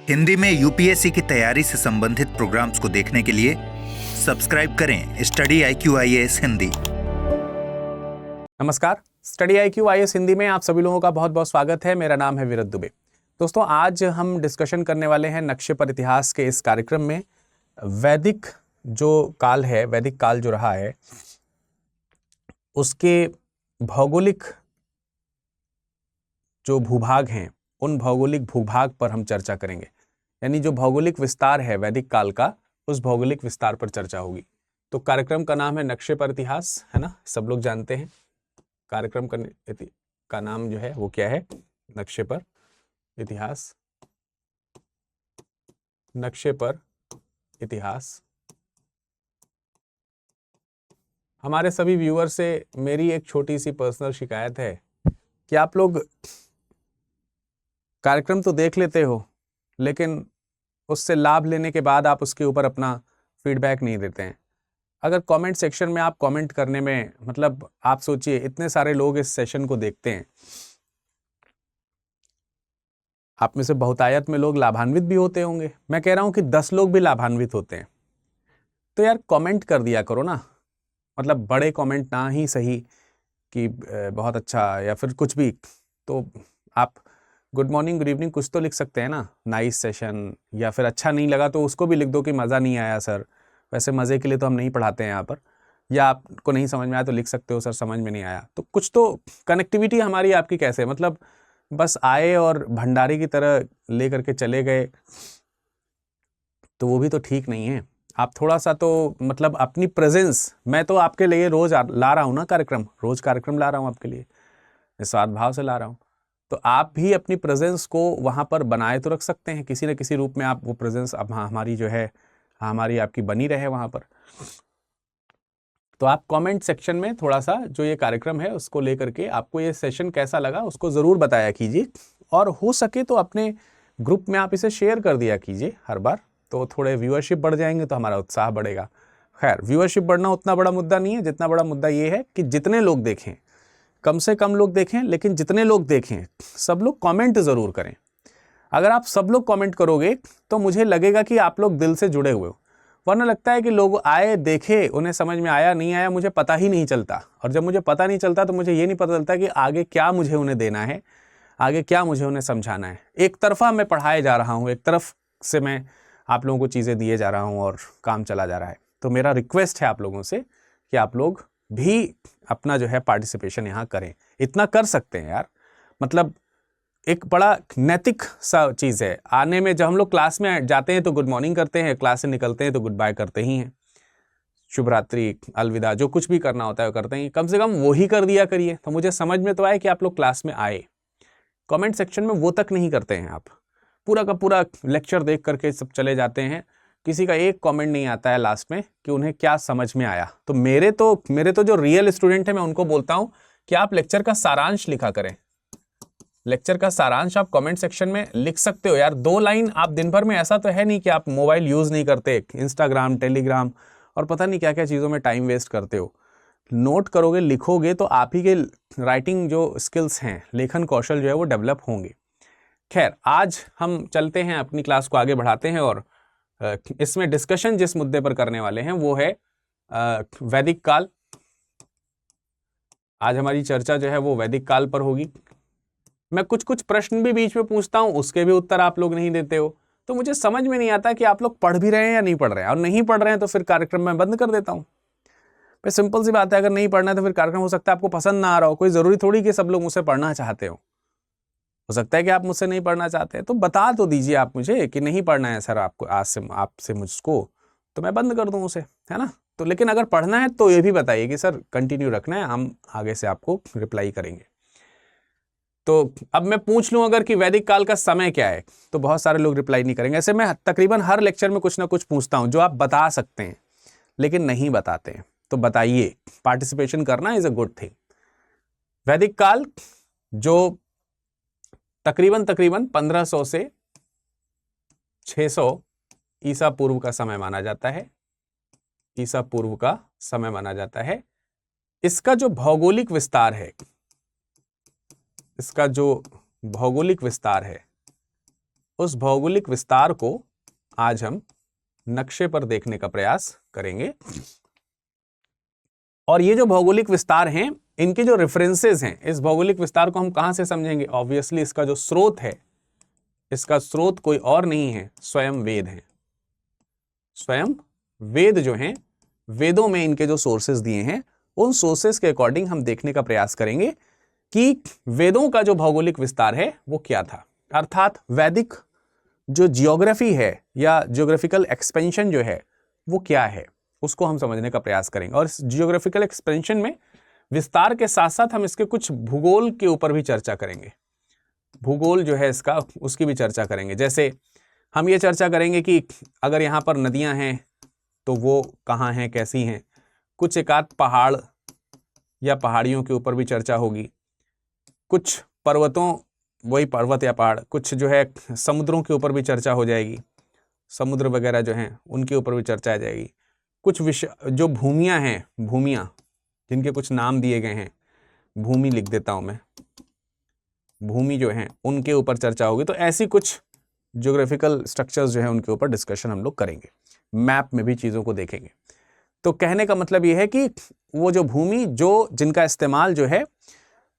हिंदी में यूपीएससी की तैयारी से संबंधित प्रोग्राम्स को देखने के लिए सब्सक्राइब करें स्टडी IQ IAS हिंदी। नमस्कार, स्टडी IQ IAS हिंदी में आप सभी लोगों का बहुत बहुत स्वागत है। मेरा नाम है विरत दुबे। दोस्तों, आज हम डिस्कशन करने वाले हैं नक्शे पर इतिहास के इस कार्यक्रम में वैदिक जो काल है, वैदिक काल जो रहा है, उसके भौगोलिक जो भूभाग हैं, उन भौगोलिक भूभाग पर हम चर्चा करेंगे। यानी जो भौगोलिक विस्तार है वैदिक काल का, उस भौगोलिक विस्तार पर चर्चा होगी। तो कार्यक्रम का नाम है नक्शे पर इतिहास, है ना, सब लोग जानते हैं। कार्यक्रम का नाम जो है वो क्या है? नक्शे पर इतिहास। नक्शे पर इतिहास। हमारे सभी व्यूअर से मेरी एक छोटी सी पर्सनल शिकायत है कि आप लोग कार्यक्रम तो देख लेते हो, लेकिन उससे लाभ लेने के बाद आप उसके ऊपर अपना फीडबैक नहीं देते हैं। अगर कमेंट सेक्शन में आप कमेंट करने में, मतलब आप सोचिए इतने सारे लोग इस सेशन को देखते हैं, आप में से बहुतायत में लोग लाभान्वित भी होते होंगे। मैं कह रहा हूं कि 10 लोग भी लाभान्वित होते हैं तो यार कमेंट कर दिया करो ना। मतलब बड़े कमेंट ना ही सही कि बहुत अच्छा या फिर कुछ भी, तो आप गुड मॉर्निंग, गुड इवनिंग कुछ तो लिख सकते हैं ना, नाइस सेशन, या फिर अच्छा नहीं लगा तो उसको भी लिख दो कि मज़ा नहीं आया सर। वैसे मज़े के लिए तो हम नहीं पढ़ाते हैं यहाँ पर। या आपको नहीं समझ में आया तो लिख सकते हो सर समझ में नहीं आया। तो कुछ तो कनेक्टिविटी हमारी आपकी कैसे, मतलब बस आए और भंडारी की तरह ले करके चले गए, तो वो भी तो ठीक नहीं है। आप थोड़ा सा तो मतलब अपनी प्रेजेंस, मैं तो आपके लिए रोज ला रहा हूँ ना कार्यक्रम, रोज कार्यक्रम ला रहा हूँ आपके लिए, निस्वार्थ भाव से ला रहा हूँ। तो आप भी अपनी प्रेजेंस को वहाँ पर बनाए तो रख सकते हैं, किसी न किसी रूप में आप वो प्रेजेंस अब हमारी जो है, हमारी आपकी बनी रहे वहाँ पर। तो आप कमेंट सेक्शन में थोड़ा सा जो ये कार्यक्रम है उसको लेकर के आपको ये सेशन कैसा लगा उसको ज़रूर बताया कीजिए, और हो सके तो अपने ग्रुप में आप इसे शेयर कर दिया कीजिए हर बार, तो थोड़े व्यूअरशिप बढ़ जाएंगे तो हमारा उत्साह बढ़ेगा। खैर, व्यूअरशिप बढ़ना उतना बड़ा मुद्दा नहीं है, जितना बड़ा मुद्दा ये है कि जितने लोग देखें, कम से कम लोग देखें, लेकिन जितने लोग देखें सब लोग कमेंट ज़रूर करें। अगर आप सब लोग कमेंट करोगे तो मुझे लगेगा कि आप लोग दिल से जुड़े हुए हो, वरना लगता है कि लोग आए, देखे, उन्हें समझ में आया नहीं आया मुझे पता ही नहीं चलता, और जब मुझे पता नहीं चलता तो मुझे ये नहीं पता चलता कि आगे क्या मुझे उन्हें देना है, आगे क्या मुझे उन्हें समझाना है। एक तरफा मैं पढ़ाए जा रहा हूँ, एक तरफ से मैं आप लोगों को चीज़ें दिए जा रहा हूँ और काम चला जा रहा है। तो मेरा रिक्वेस्ट है आप लोगों से कि आप लोग भी अपना जो है पार्टिसिपेशन यहाँ करें। इतना कर सकते हैं यार, मतलब एक बड़ा नैतिक सा चीज़ है। आने में जब हम लोग क्लास में जाते हैं तो गुड मॉर्निंग करते हैं, क्लास से निकलते हैं तो गुड बाय करते ही हैं, शुभ रात्रि, अलविदा, जो कुछ भी करना होता है वो करते हैं। कम से कम वो ही कर दिया करिए, तो मुझे समझ में तो आए कि आप लोग क्लास में आए। कमेंट सेक्शन में वो तक नहीं करते हैं आप, पूरा का पूरा लेक्चर देख करके सब चले जाते हैं, किसी का एक कमेंट नहीं आता है लास्ट में कि उन्हें क्या समझ में आया। तो मेरे तो जो रियल स्टूडेंट है मैं उनको बोलता हूँ कि आप लेक्चर का सारांश लिखा करें। लेक्चर का सारांश आप कमेंट सेक्शन में लिख सकते हो यार, 2 लाइन। आप दिन भर में, ऐसा तो है नहीं कि आप मोबाइल यूज नहीं करते, इंस्टाग्राम, टेलीग्राम और पता नहीं क्या क्या चीज़ों में टाइम वेस्ट करते हो। नोट करोगे, लिखोगे तो आप ही के राइटिंग जो स्किल्स हैं, लेखन कौशल जो है वो डेवलप होंगे। खैर, आज हम चलते हैं, अपनी क्लास को आगे बढ़ाते हैं, और इसमें डिस्कशन जिस मुद्दे पर करने वाले हैं वो है वैदिक काल। आज हमारी चर्चा जो है वो वैदिक काल पर होगी। मैं कुछ कुछ प्रश्न भी बीच में पूछता हूं, उसके भी उत्तर आप लोग नहीं देते हो, तो मुझे समझ में नहीं आता कि आप लोग पढ़ भी रहे हैं या नहीं पढ़ रहे हैं। और नहीं पढ़ रहे हैं तो फिर कार्यक्रम मैं बंद कर देता हूं। भाई सिंपल सी बात है, अगर नहीं पढ़ना है तो फिर कार्यक्रम हो सकता है आपको पसंद ना आ रहा हो। कोई जरूरी थोड़ी कि सब लोग मुझसे पढ़ना चाहते हो सकता है कि आप मुझसे नहीं पढ़ना चाहते हैं, तो बता तो दीजिए आप मुझे कि नहीं पढ़ना है सर आपको, आज से आपसे मुझको, तो मैं बंद कर दूं उसे, है ना। तो लेकिन अगर पढ़ना है तो ये भी बताइए कि सर कंटिन्यू रखना है, हम आगे से आपको रिप्लाई करेंगे। तो अब मैं पूछ लूं अगर कि वैदिक काल का समय क्या है, तो बहुत सारे लोग रिप्लाई नहीं करेंगे। ऐसे मैं तकरीबन हर लेक्चर में कुछ ना कुछ पूछता हूं जो आप बता सकते हैं लेकिन नहीं बताते हैं, तो बताइए। पार्टिसिपेशन करना इज अ गुड थिंग। वैदिक काल जो तकरीबन 1500 से 600 ईसा पूर्व का समय माना जाता है, ईसा पूर्व का समय माना जाता है। इसका जो भौगोलिक विस्तार है, इसका जो भौगोलिक विस्तार है उस भौगोलिक विस्तार को आज हम नक्शे पर देखने का प्रयास करेंगे। और ये जो भौगोलिक विस्तार हैं, इनके जो रेफरेंसेस हैं, इस भौगोलिक विस्तार को हम कहां से समझेंगे? ऑब्वियसली इसका जो स्रोत है, इसका स्रोत कोई और नहीं है, स्वयं वेद है। स्वयं वेद जो हैं, वेदों में इनके जो सोर्सेस दिए हैं, उन सोर्सेस के अकॉर्डिंग हम देखने का प्रयास करेंगे कि वेदों का जो भौगोलिक विस्तार है वो क्या था। अर्थात वैदिक जो जियोग्राफी है या जियोग्राफिकल एक्सपेंशन जो है वो क्या है, उसको हम समझने का प्रयास करेंगे। और इस जियोग्राफिकल एक्सपेंशन में विस्तार के साथ साथ हम इसके कुछ भूगोल के ऊपर भी चर्चा करेंगे। भूगोल जो है इसका, उसकी भी चर्चा करेंगे। जैसे हम ये चर्चा करेंगे कि अगर यहाँ पर नदियाँ हैं तो वो कहाँ हैं, कैसी हैं। कुछ एकाध पहाड़ या पहाड़ियों के ऊपर भी चर्चा होगी। कुछ पर्वतों, वही पर्वत या पहाड़, कुछ जो है समुद्रों के ऊपर भी चर्चा हो जाएगी। समुद्र वगैरह जो हैं उनके ऊपर भी चर्चा आ जाएगी। कुछ विषय जो भूमियाँ हैं, भूमियाँ जिनके कुछ नाम दिए गए हैं, भूमि लिख देता हूँ मैं, भूमि जो हैं उनके ऊपर चर्चा होगी। तो ऐसी कुछ ज्योग्राफिकल स्ट्रक्चर्स जो हैं उनके ऊपर डिस्कशन हम लोग करेंगे। मैप में भी चीज़ों को देखेंगे। तो कहने का मतलब ये है कि वो जो भूमि, जो जिनका इस्तेमाल जो है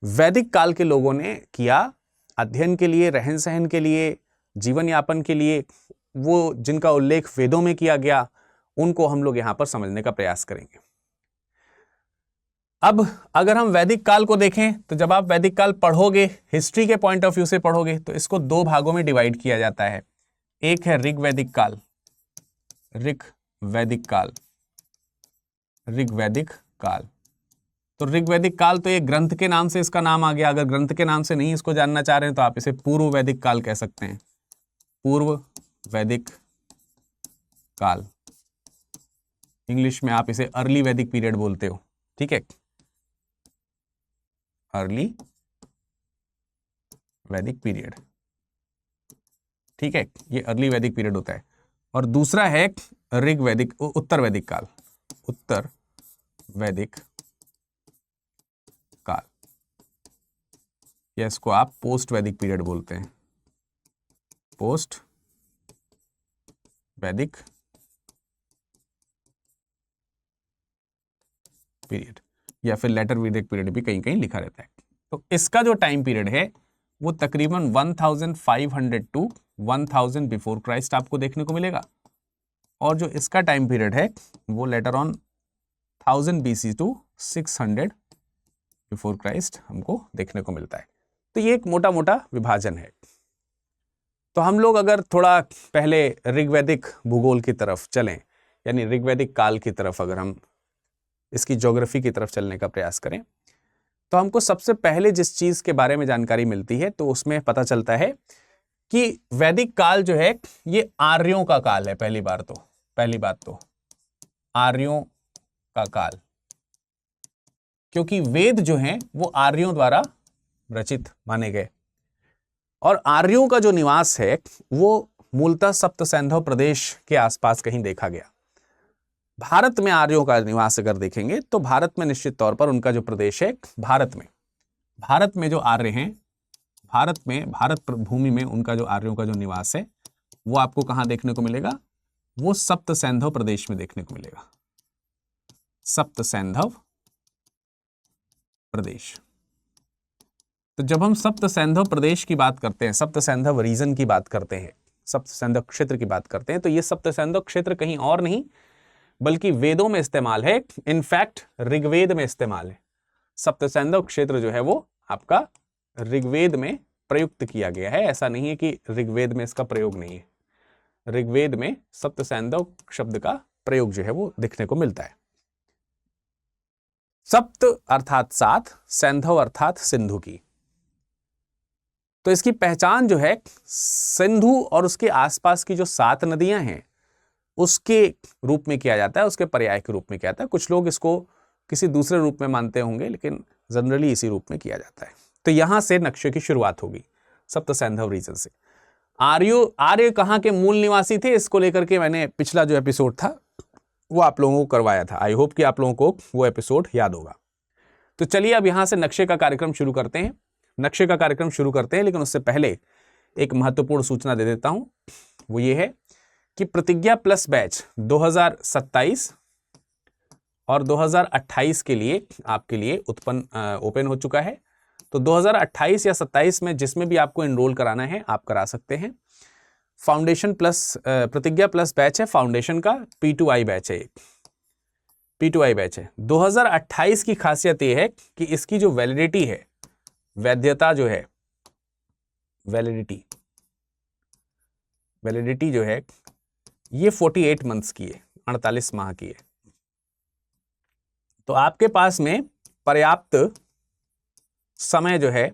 वैदिक काल के लोगों ने किया अध्ययन के लिए, रहन सहन के लिए, जीवन यापन के लिए, वो जिनका उल्लेख वेदों में किया गया, उनको हम लोग यहां पर समझने का प्रयास करेंगे। अब अगर हम वैदिक काल को देखें तो जब आप वैदिक काल पढ़ोगे, हिस्ट्री के पॉइंट ऑफ व्यू से पढ़ोगे, तो इसको दो भागों में डिवाइड किया जाता है। एक है ऋग्वैदिक काल, ऋग्वैदिक काल, ऋग्वैदिक काल। तो ऋग्वैदिक काल तो ये ग्रंथ के नाम से इसका नाम आ गया। अगर ग्रंथ के नाम से नहीं इसको जानना चाह रहे हैं तो आप इसे पूर्व वैदिक काल कह सकते हैं। पूर्व वैदिक काल, इंग्लिश में आप इसे अर्ली वैदिक पीरियड बोलते हो, ठीक है। अर्ली वैदिक पीरियड, ठीक है, ये अर्ली वैदिक पीरियड होता है। और दूसरा है ऋग्वैदिक, उत्तर वैदिक काल, उत्तर वैदिक काल, या इसको आप पोस्ट वैदिक पीरियड बोलते हैं, पोस्ट वैदिक पीरियड, या फिर लेटर वैदिक पीरियड भी कहीं कहीं लिखा रहता है। तो इसका जो टाइम पीरियड है वो तकरीबन 1500 टू 1000 बिफोर क्राइस्ट आपको देखने को मिलेगा। और जो इसका टाइम पीरियड है वो later on 1000 BC two 600 before Christ हमको देखने को मिलता है। तो ये एक मोटा मोटा विभाजन है। तो हम लोग अगर थोड़ा पहले ऋग्वैदिक भूगोल की तरफ चलें, यानी ऋग्वैदिक काल की तरफ अगर हम इसकी ज्योग्राफी की तरफ चलने का प्रयास करें, तो हमको सबसे पहले जिस चीज के बारे में जानकारी मिलती है तो उसमें पता चलता है कि वैदिक काल जो है ये आर्यों का काल है। पहली बात तो आर्यों का काल, क्योंकि वेद जो हैं वो आर्यों द्वारा रचित माने गए। और आर्यों का जो निवास है वो मूलतः सप्त सैंधव प्रदेश के आसपास कहीं देखा गया। भारत में आर्यों का निवास अगर देखेंगे तो भारत में निश्चित तौर पर उनका जो प्रदेश है, भारत में जो आर्य हैं, भारत भूमि में उनका जो आर्यों का जो निवास है वो आपको कहां देखने को मिलेगा? वो सप्त सैंधव प्रदेश में देखने को मिलेगा। सप्त सैंधव प्रदेश। तो जब हम सप्त सैंधव प्रदेश की बात करते हैं, सप्त सैंधव रीजन की बात करते हैं, सप्त सैंधव क्षेत्र की बात करते हैं, तो ये सप्त सैंधव क्षेत्र कहीं और नहीं बल्कि वेदों में इस्तेमाल है। इनफैक्ट ऋग्वेद में इस्तेमाल है। सप्त सैंधव क्षेत्र जो है वो आपका ऋग्वेद में प्रयुक्त किया गया है। ऐसा नहीं है कि ऋग्वेद में इसका प्रयोग नहीं है। ऋग्वेद में सप्त सैंधव शब्द का प्रयोग जो है वो देखने को मिलता है। सप्त अर्थात सात, सैंधव अर्थात सिंधु की। तो इसकी पहचान जो है सिंधु और उसके आसपास की जो 7 नदियां हैं उसके रूप में किया जाता है, उसके पर्याय के रूप में किया जाता है। कुछ लोग इसको किसी दूसरे रूप में मानते होंगे, लेकिन जनरली इसी रूप में किया जाता है। तो यहां से नक्शे की शुरुआत होगी, सप्त सैंधव रीजन से। आर्य कहां के मूल निवासी थे, इसको लेकर के मैंने पिछला जो एपिसोड था वो आप लोगों को करवाया था। आई होप कि आप लोगों को वो एपिसोड याद होगा। तो चलिए अब यहां से नक्शे का कार्यक्रम शुरू करते हैं, लेकिन उससे पहले एक महत्वपूर्ण सूचना दे देता हूं, वो ये है कि प्रतिज्ञा प्लस बैच 2027 और 2028 के लिए आपके लिए ओपन हो चुका है। तो 2028 या 27 में जिसमें भी आपको एनरोल कराना है आप करा सकते हैं। फाउंडेशन प्लस प्रतिज्ञा प्लस बैच है, फाउंडेशन का P2I बैच है, P2I बैच है। 2028 की खासियत यह है कि इसकी जो वैलिडिटी है, वैधता जो है, वैलिडिटी जो है ये 48 मंथ्स की है, 48 माह की है। तो आपके पास में पर्याप्त समय जो है,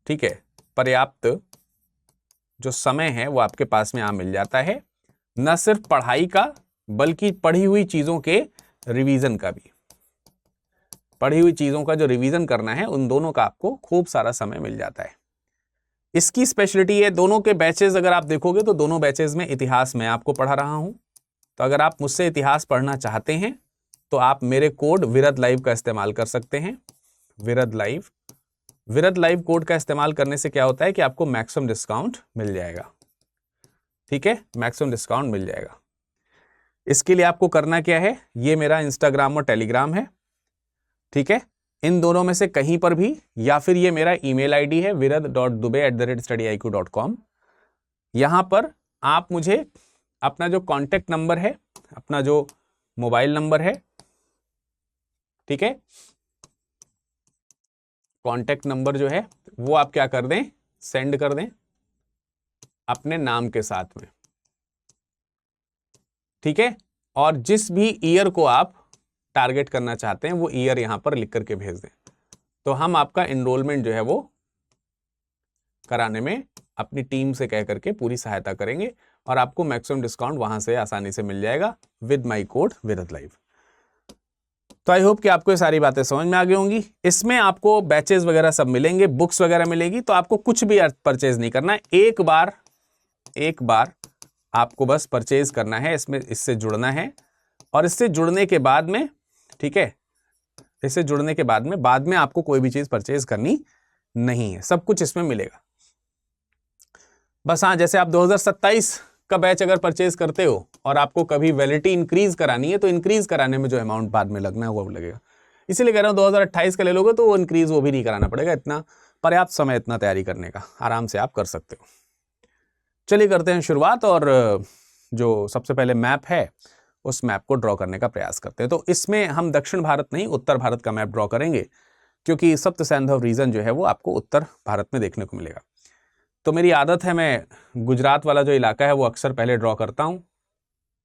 ठीक है, पर्याप्त जो समय है वो आपके पास में मिल जाता है, न सिर्फ पढ़ाई का बल्कि पढ़ी हुई चीजों के रिवीजन का भी। पढ़ी हुई चीजों का जो रिवीजन करना है उन दोनों का आपको खूब सारा समय मिल जाता है। इसकी स्पेशलिटी है, दोनों के बैचेस अगर आप देखोगे तो दोनों बैचेस में इतिहास मैं आपको पढ़ा रहा हूं। तो अगर आप मुझसे इतिहास पढ़ना चाहते हैं तो आप मेरे कोड विरद लाइव का इस्तेमाल कर सकते हैं। विरद लाइव कोड का इस्तेमाल करने से क्या होता है कि आपको मैक्सिमम डिस्काउंट मिल जाएगा। ठीक है, मैक्सिमम डिस्काउंट मिल जाएगा। इसके लिए आपको करना क्या है, ये मेरा इंस्टाग्राम और टेलीग्राम है, ठीक है, इन दोनों में से कहीं पर भी, या फिर ये मेरा ईमेल आईडी है virad.dubey@studyIQ.com। यहां पर आप मुझे अपना जो कांटेक्ट नंबर है, अपना जो मोबाइल नंबर है, ठीक है, कांटेक्ट नंबर जो है वो आप क्या कर दें, सेंड कर दें अपने नाम के साथ में, ठीक है। और जिस भी ईयर को आप टारगेट करना चाहते हैं वो ईयर यहां पर लिख करके भेज दें, तो हम आपका एनरोलमेंट जो है वो कराने में अपनी टीम से कह करके पूरी सहायता करेंगे और आपको मैक्सिमम डिस्काउंट वहां से आसानी से मिल जाएगा विद माई कोड विरद लाइव। तो आई होप कि आपको ये सारी बातें समझ में आ गई होंगी। इसमें आपको बैचेस वगैरह सब मिलेंगे, बुक्स वगैरह मिलेगी, तो आपको कुछ भी परचेज नहीं करना है। एक बार आपको बस परचेज करना है, इससे जुड़ना है, और इससे जुड़ने के बाद में, ठीक है, इससे जुड़ने के बाद में आपको कोई भी चीज परचेज करनी नहीं है, सब कुछ इसमें मिलेगा। बस हाँ, जैसे आप 2027 का बैच अगर परचेज करते हो और आपको कभी वैलिडिटी इंक्रीज करानी है तो इंक्रीज कराने में जो अमाउंट बाद में लगना है वो लगेगा। इसीलिए कह रहा हूं 2028 का ले लोगे तो वो इंक्रीज वो भी नहीं कराना पड़ेगा, इतना पर्याप्त समय इतना तैयारी करने का आराम से आप कर सकते हो। चलिए करते हैं शुरुआत, और जो सबसे पहले मैप है उस मैप को ड्रॉ करने का प्रयास करते हैं। तो इसमें हम दक्षिण भारत नहीं, उत्तर भारत का मैप ड्रॉ करेंगे, क्योंकि सप्त सैंधव रीजन जो है वो आपको उत्तर भारत में देखने को मिलेगा। तो मेरी आदत है, मैं गुजरात वाला जो इलाका है वो अक्सर पहले ड्रॉ करता हूं,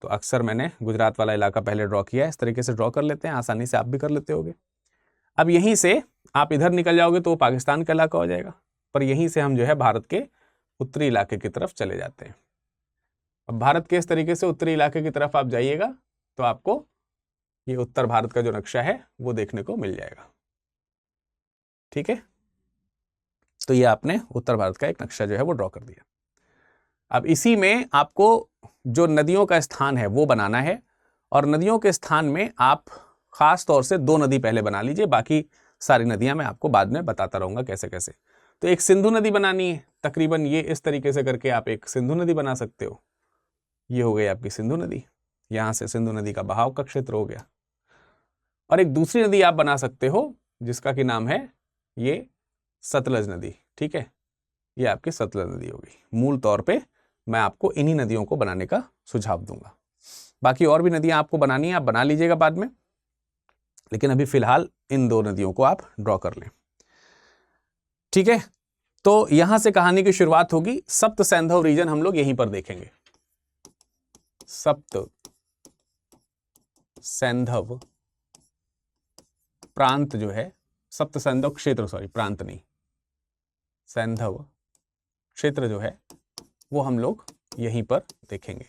तो अक्सर मैंने गुजरात वाला इलाका पहले ड्रॉ किया है। इस तरीके से ड्रॉ कर लेते हैं, आसानी से आप भी कर लेते होगे। अब यहीं से आप इधर निकल जाओगे तो वो पाकिस्तान का इलाका हो जाएगा, पर यहीं से हम जो है भारत के उत्तरी इलाके की तरफ चले जाते हैं। अब भारत के इस तरीके से उत्तरी इलाके की तरफ आप जाइएगा तो आपको ये उत्तर भारत का जो नक्शा है वो देखने को मिल जाएगा, ठीक है। तो ये आपने उत्तर भारत का एक नक्शा जो है वो ड्रॉ कर दिया। अब इसी में आपको जो नदियों का स्थान है वो बनाना है, और नदियों के स्थान में आप खास तौर से 2 नदी पहले बना लीजिए, बाकी सारी नदियां मैं आपको बाद में बताता रहूंगा कैसे कैसे। तो एक सिंधु नदी बनानी है, तकरीबन ये इस तरीके से करके आप एक सिंधु नदी बना सकते हो। ये हो गई आपकी सिंधु नदी, यहां से सिंधु नदी का बहाव का क्षेत्र हो गया। और एक दूसरी नदी आप बना सकते हो जिसका कि नाम है ये सतलज नदी, ठीक है, ये आपकी सतलज नदी होगी। मूल तौर पे मैं आपको इन्हीं नदियों को बनाने का सुझाव दूंगा, बाकी और भी नदियां आपको बनानी है, आप बना लीजिएगा बाद में, लेकिन अभी फिलहाल इन 2 नदियों को आप ड्रॉ कर लें, ठीक है। तो यहां से कहानी की शुरुआत होगी। सप्त सैंधव रीजन हम लोग यहीं पर देखेंगे। सप्त सैंधव प्रांत जो है, सप्त सैंधव क्षेत्र, सॉरी प्रांत नहीं, सैंधव क्षेत्र जो है वो हम लोग यहीं पर देखेंगे।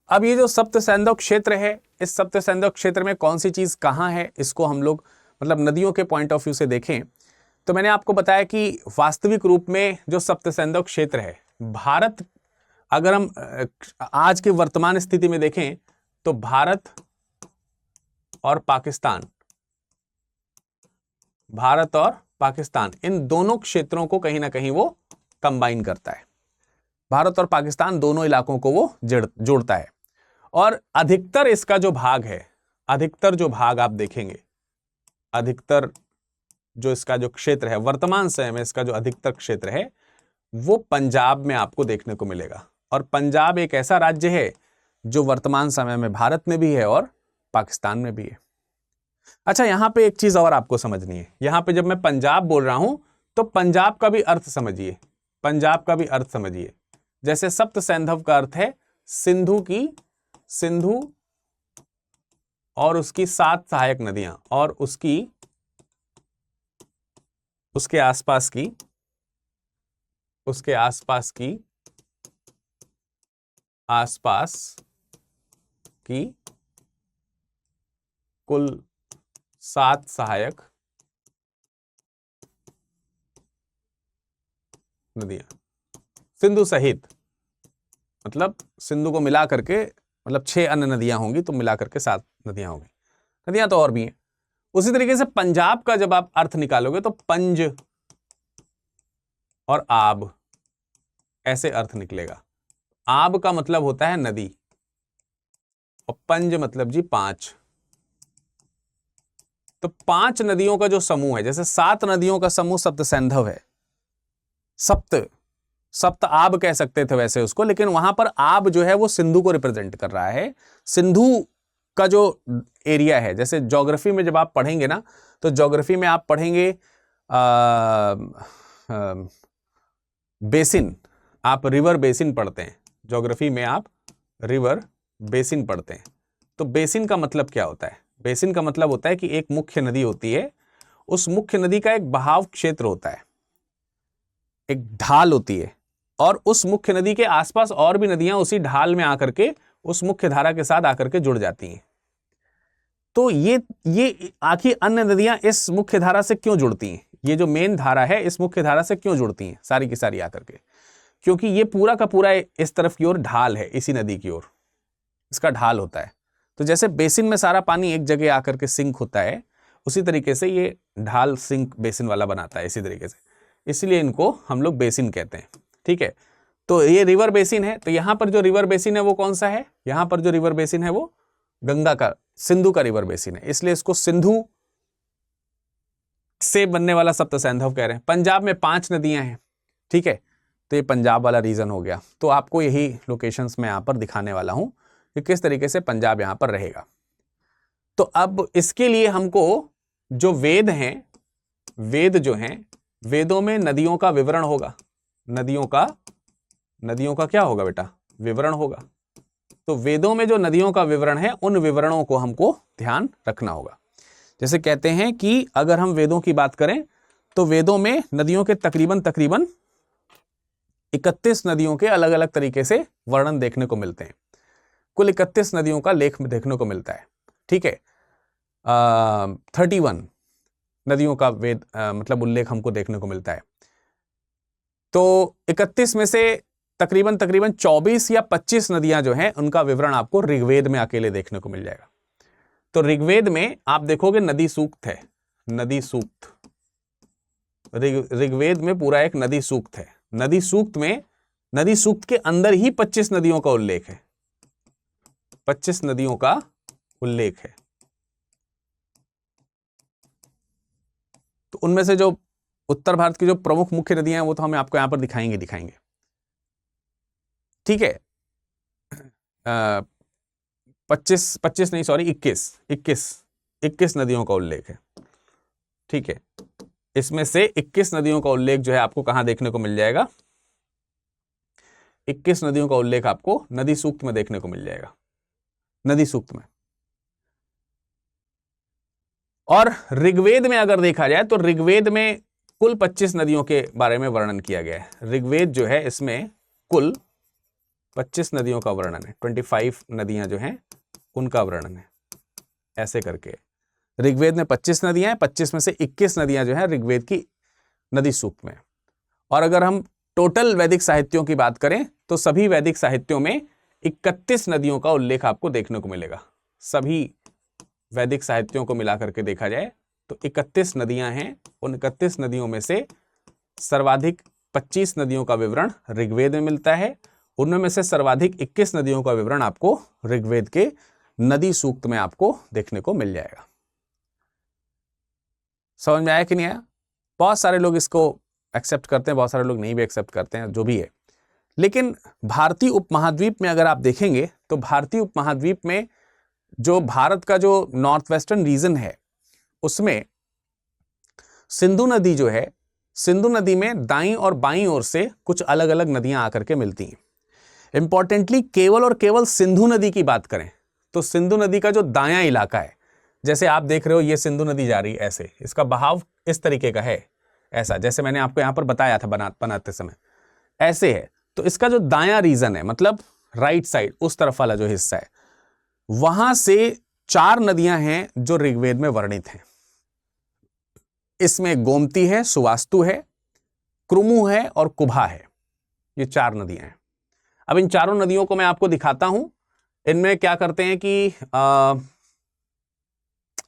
अब ये जो सप्त सैंधव क्षेत्र है, इस सप्त सैंधव क्षेत्र में कौन सी चीज कहां है, इसको हम लोग मतलब नदियों के पॉइंट ऑफ व्यू से देखें तो मैंने आपको बताया कि वास्तविक रूप में जो सप्त सैंधव क्षेत्र है, भारत, अगर हम आज के वर्तमान स्थिति में देखें तो भारत और पाकिस्तान पाकिस्तान, इन दोनों क्षेत्रों को कहीं ना कहीं वो कंबाइन करता है। भारत और पाकिस्तान दोनों इलाकों को वो जोड़ता है। और अधिकतर इसका जो भाग है, अधिकतर जो भाग आप देखेंगे, अधिकतर जो इसका जो क्षेत्र है वर्तमान समय में, इसका जो अधिकतर क्षेत्र है वो पंजाब में आपको देखने को मिलेगा। और पंजाब एक ऐसा राज्य है जो वर्तमान समय में भारत में भी है और पाकिस्तान में भी है। अच्छा, यहां पे एक चीज और आपको समझनी है। यहां पे जब मैं पंजाब बोल रहा हूं तो पंजाब का भी अर्थ समझिए, पंजाब का भी अर्थ समझिए। जैसे सप्त सैंधव का अर्थ है सिंधु और उसकी 7 सहायक नदियां और उसके आसपास की कुल 7 सहायक नदियां, सिंधु सहित, मतलब सिंधु को मिला करके, मतलब 6 अन्य नदियां होंगी तो मिला करके 7 नदियां होंगी। नदियां तो और भी हैं। उसी तरीके से पंजाब का जब आप अर्थ निकालोगे तो पंज और आब ऐसे अर्थ निकलेगा। आब का मतलब होता है नदी और पंज मतलब जी 5। तो 5 नदियों का जो समूह है, जैसे 7 नदियों का समूह सप्त सैंधव है, सप्त आब कह सकते थे वैसे उसको, लेकिन वहां पर आब जो है वो सिंधु को रिप्रेजेंट कर रहा है। सिंधु का जो एरिया है, जैसे ज्योग्राफी में जब आप पढ़ेंगे ना, तो ज्योग्राफी में आप पढ़ेंगे बेसिन, आप रिवर बेसिन पढ़ते हैं, ज्योग्राफी में आप रिवर बेसिन पढ़ते हैं। तो बेसिन का मतलब क्या होता है? बेसिन का मतलब होता है कि एक मुख्य नदी होती है, उस मुख्य नदी का एक बहाव क्षेत्र होता है, एक ढाल होती है, और उस मुख्य नदी के आसपास और भी नदियां उसी ढाल में आकर के उस मुख्य धारा के साथ आकर के जुड़ जाती हैं। तो ये आखिर अन्य नदियां इस मुख्य धारा से क्यों जुड़ती हैं? ये जो मेन धारा है इस मुख्य धारा से क्यों जुड़ती हैं सारी की सारी आकर के? क्योंकि ये पूरा का पूरा इस तरफ की ओर ढाल है, इसी नदी की ओर इसका ढाल होता है। तो जैसे बेसिन में सारा पानी एक जगह आकर के सिंक होता है, उसी तरीके से ये ढाल सिंक बेसिन वाला बनाता है इसी तरीके से, इसलिए इनको हम लोग बेसिन कहते हैं। ठीक है, तो ये रिवर बेसिन है। तो यहां पर जो रिवर बेसिन है वो कौन सा है? यहां पर जो रिवर बेसिन है वो गंगा का, सिंधु का रिवर बेसिन है, इसलिए इसको सिंधु से बनने वाला सप्त सैंधव कह रहे हैं। पंजाब में 5 नदियां हैं। ठीक है, तो ये पंजाब वाला रीजन हो गया। तो आपको यही लोकेशंस में यहां पर दिखाने वाला हूं कि किस तरीके से पंजाब यहां पर रहेगा। तो अब इसके लिए हमको जो वेद हैं, वेद जो हैं, वेदों में नदियों का विवरण होगा। नदियों का क्या होगा बेटा? विवरण होगा। तो वेदों में जो नदियों का विवरण है, उन विवरणों को हमको ध्यान रखना होगा। जैसे कहते हैं कि अगर हम वेदों की बात करें तो वेदों में नदियों के तकरीबन 31 नदियों के अलग अलग तरीके से वर्णन देखने को मिलते हैं। कुल 31 नदियों का लेख देखने को मिलता है। ठीक है, 31 नदियों का वेद मतलब उल्लेख हमको देखने को मिलता है। तो 31 में से तकरीबन 24 या 25 नदियां जो हैं उनका विवरण आपको ऋग्वेद में अकेले देखने को मिल जाएगा। तो ऋग्वेद में आप देखोगे नदी सूक्त है, नदी सूक्त, ऋग्वेद में पूरा एक नदी सूक्त है। नदी सूक्त में, नदी सूक्त के अंदर ही 25 नदियों का उल्लेख है, 25 नदियों का उल्लेख है। तो उनमें से जो उत्तर भारत की जो प्रमुख मुख्य नदियां हैं वो तो हम आपको यहां पर दिखाएंगे। ठीक है, 25 नहीं, सॉरी 21 नदियों का उल्लेख है। ठीक है, इसमें से 21 नदियों का उल्लेख जो है आपको कहां देखने को मिल जाएगा? 21 नदियों का उल्लेख आपको नदी सूक्त में देखने को मिल जाएगा, नदी सूक्त में। और ऋग्वेद में अगर देखा जाए तो ऋग्वेद में कुल 25 नदियों के बारे में वर्णन किया गया है। ऋग्वेद जो है इसमें कुल 25 नदियों का वर्णन है, 25 नदियां जो हैं उनका वर्णन है। ऐसे करके ऋग्वेद में 25 नदियां हैं, 25 में से 21 नदियां जो है ऋग्वेद की नदी सूक्त में। और अगर हम टोटल वैदिक साहित्यों की बात करें तो सभी वैदिक साहित्यों में 31 नदियों का उल्लेख आपको देखने को मिलेगा। सभी वैदिक साहित्यों को मिलाकर के देखा जाए तो 31 नदियां हैं। उन 31 नदियों में से सर्वाधिक 25 नदियों का विवरण ऋग्वेद में मिलता है। उनमें से सर्वाधिक 21 नदियों का विवरण आपको ऋग्वेद के नदी सूक्त में आपको देखने को मिल जाएगा। समझ में आया कि नहीं आया? बहुत सारे लोग इसको एक्सेप्ट करते हैं, बहुत सारे लोग नहीं भी एक्सेप्ट करते हैं, जो भी है। लेकिन भारतीय उपमहाद्वीप में अगर आप देखेंगे तो भारतीय उपमहाद्वीप में जो भारत का जो नॉर्थ वेस्टर्न रीजन है उसमें सिंधु नदी जो है, सिंधु नदी में दाईं और बाईं ओर से कुछ अलग अलग नदियां आकर के मिलती हैं। इंपॉर्टेंटली केवल और केवल सिंधु नदी की बात करें तो सिंधु नदी का जो दायां इलाका है, जैसे आप देख रहे हो ये सिंधु नदी जा रही है ऐसे, इसका बहाव इस तरीके का है, ऐसा जैसे मैंने आपको यहां पर बताया था बनाते समय ऐसे है। तो इसका जो दायां रीजन है, मतलब राइट साइड, उस तरफ वाला जो हिस्सा है, वहां से 4 नदियां हैं जो ऋग्वेद में वर्णित हैं। इसमें गोमती है, सुवास्तु है, क्रुमु है और कुभा है। ये 4 नदियां हैं। अब इन चारों नदियों को मैं आपको दिखाता हूं। इनमें क्या करते हैं कि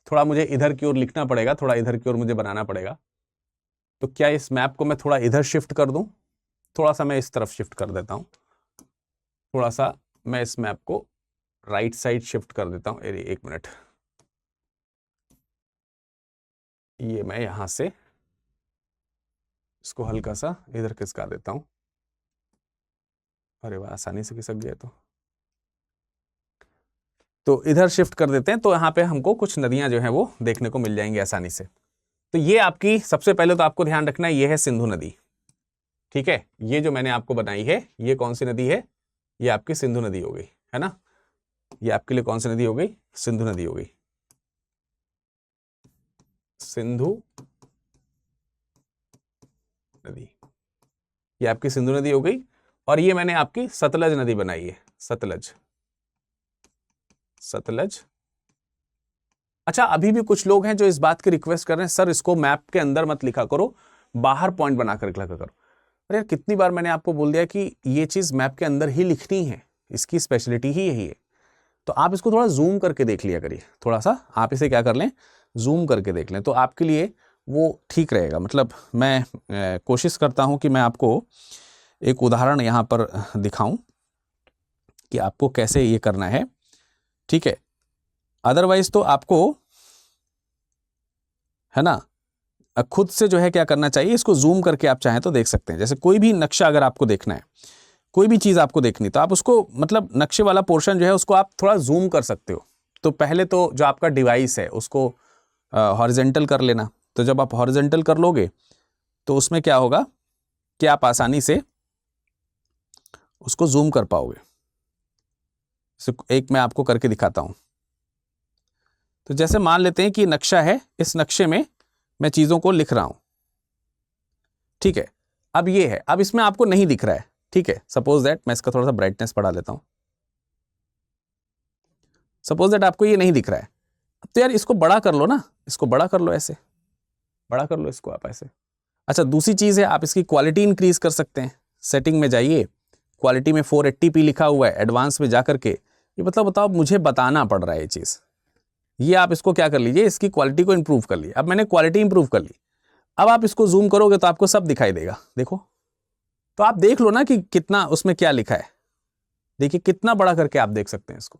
थोड़ा मुझे इधर की ओर लिखना पड़ेगा, थोड़ा इधर की ओर मुझे बनाना पड़ेगा। तो क्या इस मैप को मैं थोड़ा इधर शिफ्ट कर दूं? थोड़ा सा मैं इस तरफ शिफ्ट कर देता हूं, थोड़ा सा मैं इस मैप को राइट साइड शिफ्ट कर देता हूं। अरे एक मिनट, ये मैं यहां से इसको हल्का सा इधर खिसका देता हूं। अरे वाह, आसानी से खिसक गया। तो इधर शिफ्ट कर देते हैं, तो यहाँ पे हमको कुछ नदियां जो है वो देखने को मिल जाएंगी आसानी से। तो ये आपकी, सबसे पहले तो आपको ध्यान रखना है, ये है सिंधु नदी। ठीक है, ये जो मैंने आपको बनाई है, ये कौन सी नदी है? ये आपकी सिंधु नदी हो गई, है ना। ये आपके लिए कौन सी नदी हो गई? सिंधु नदी हो गई। सिंधु नदी, ये आपकी सिंधु नदी हो गई। और ये मैंने आपकी सतलज नदी बनाई है, सतलज। सतलज। अच्छा, अभी भी कुछ लोग हैं जो इस बात की रिक्वेस्ट कर रहे हैं, सर इसको मैप के अंदर मत लिखा करो, बाहर पॉइंट बनाकर लिखा करो। अरे यार, कितनी बार मैंने आपको बोल दिया कि ये चीज मैप के अंदर ही लिखनी है, इसकी स्पेशलिटी ही यही है। तो आप इसको थोड़ा जूम करके देख लिया करिए, थोड़ा सा आप इसे क्या कर लें, जूम करके देख लें, तो आपके लिए वो ठीक रहेगा। मतलब मैं कोशिश करता हूं कि मैं आपको एक उदाहरण यहाँ पर दिखाऊं कि आपको कैसे ये करना है। ठीक है, अदरवाइज तो आपको, है ना, खुद से जो है क्या करना चाहिए, इसको जूम करके आप चाहें तो देख सकते हैं। जैसे कोई भी नक्शा अगर आपको देखना है, कोई भी चीज़ आपको देखनी, तो आप उसको, मतलब नक्शे वाला पोर्शन जो है उसको आप थोड़ा जूम कर सकते हो। तो पहले तो जो आपका डिवाइस है उसको हॉरिजेंटल कर लेना। तो जब आप हॉरिजेंटल कर लोगे तो उसमें क्या होगा कि आप आसानी से उसको जूम कर पाओगे। एक मैं आपको करके दिखाता हूं। तो जैसे मान लेते हैं कि नक्शा है, इस नक्शे में मैं चीजों को लिख रहा हूं। ठीक है, अब ये है, अब इसमें आपको नहीं दिख रहा है। ठीक है, सपोज दैट मैं इसका थोड़ा सा ब्राइटनेस बढ़ा लेता हूं। सपोज दैट आपको ये नहीं दिख रहा है, तो यार इसको बड़ा कर लो ना, इसको बड़ा कर लो, ऐसे बड़ा कर लो इसको आप ऐसे। अच्छा, दूसरी चीज है, आप इसकी क्वालिटी इंक्रीज कर सकते हैं। सेटिंग में जाइए, क्वालिटी में 480p लिखा हुआ है, एडवांस में जाकर के, ये मतलब बताओ, मुझे बताना पड़ रहा है ये चीज। ये आप इसको क्या कर लीजिए, इसकी क्वालिटी को इंप्रूव कर लीजिए। अब मैंने क्वालिटी इंप्रूव कर ली, अब आप इसको जूम करोगे तो आपको सब दिखाई देगा। देखो, तो आप देख लो ना कि कितना उसमें क्या लिखा है। देखिए कितना बड़ा करके आप देख सकते हैं इसको।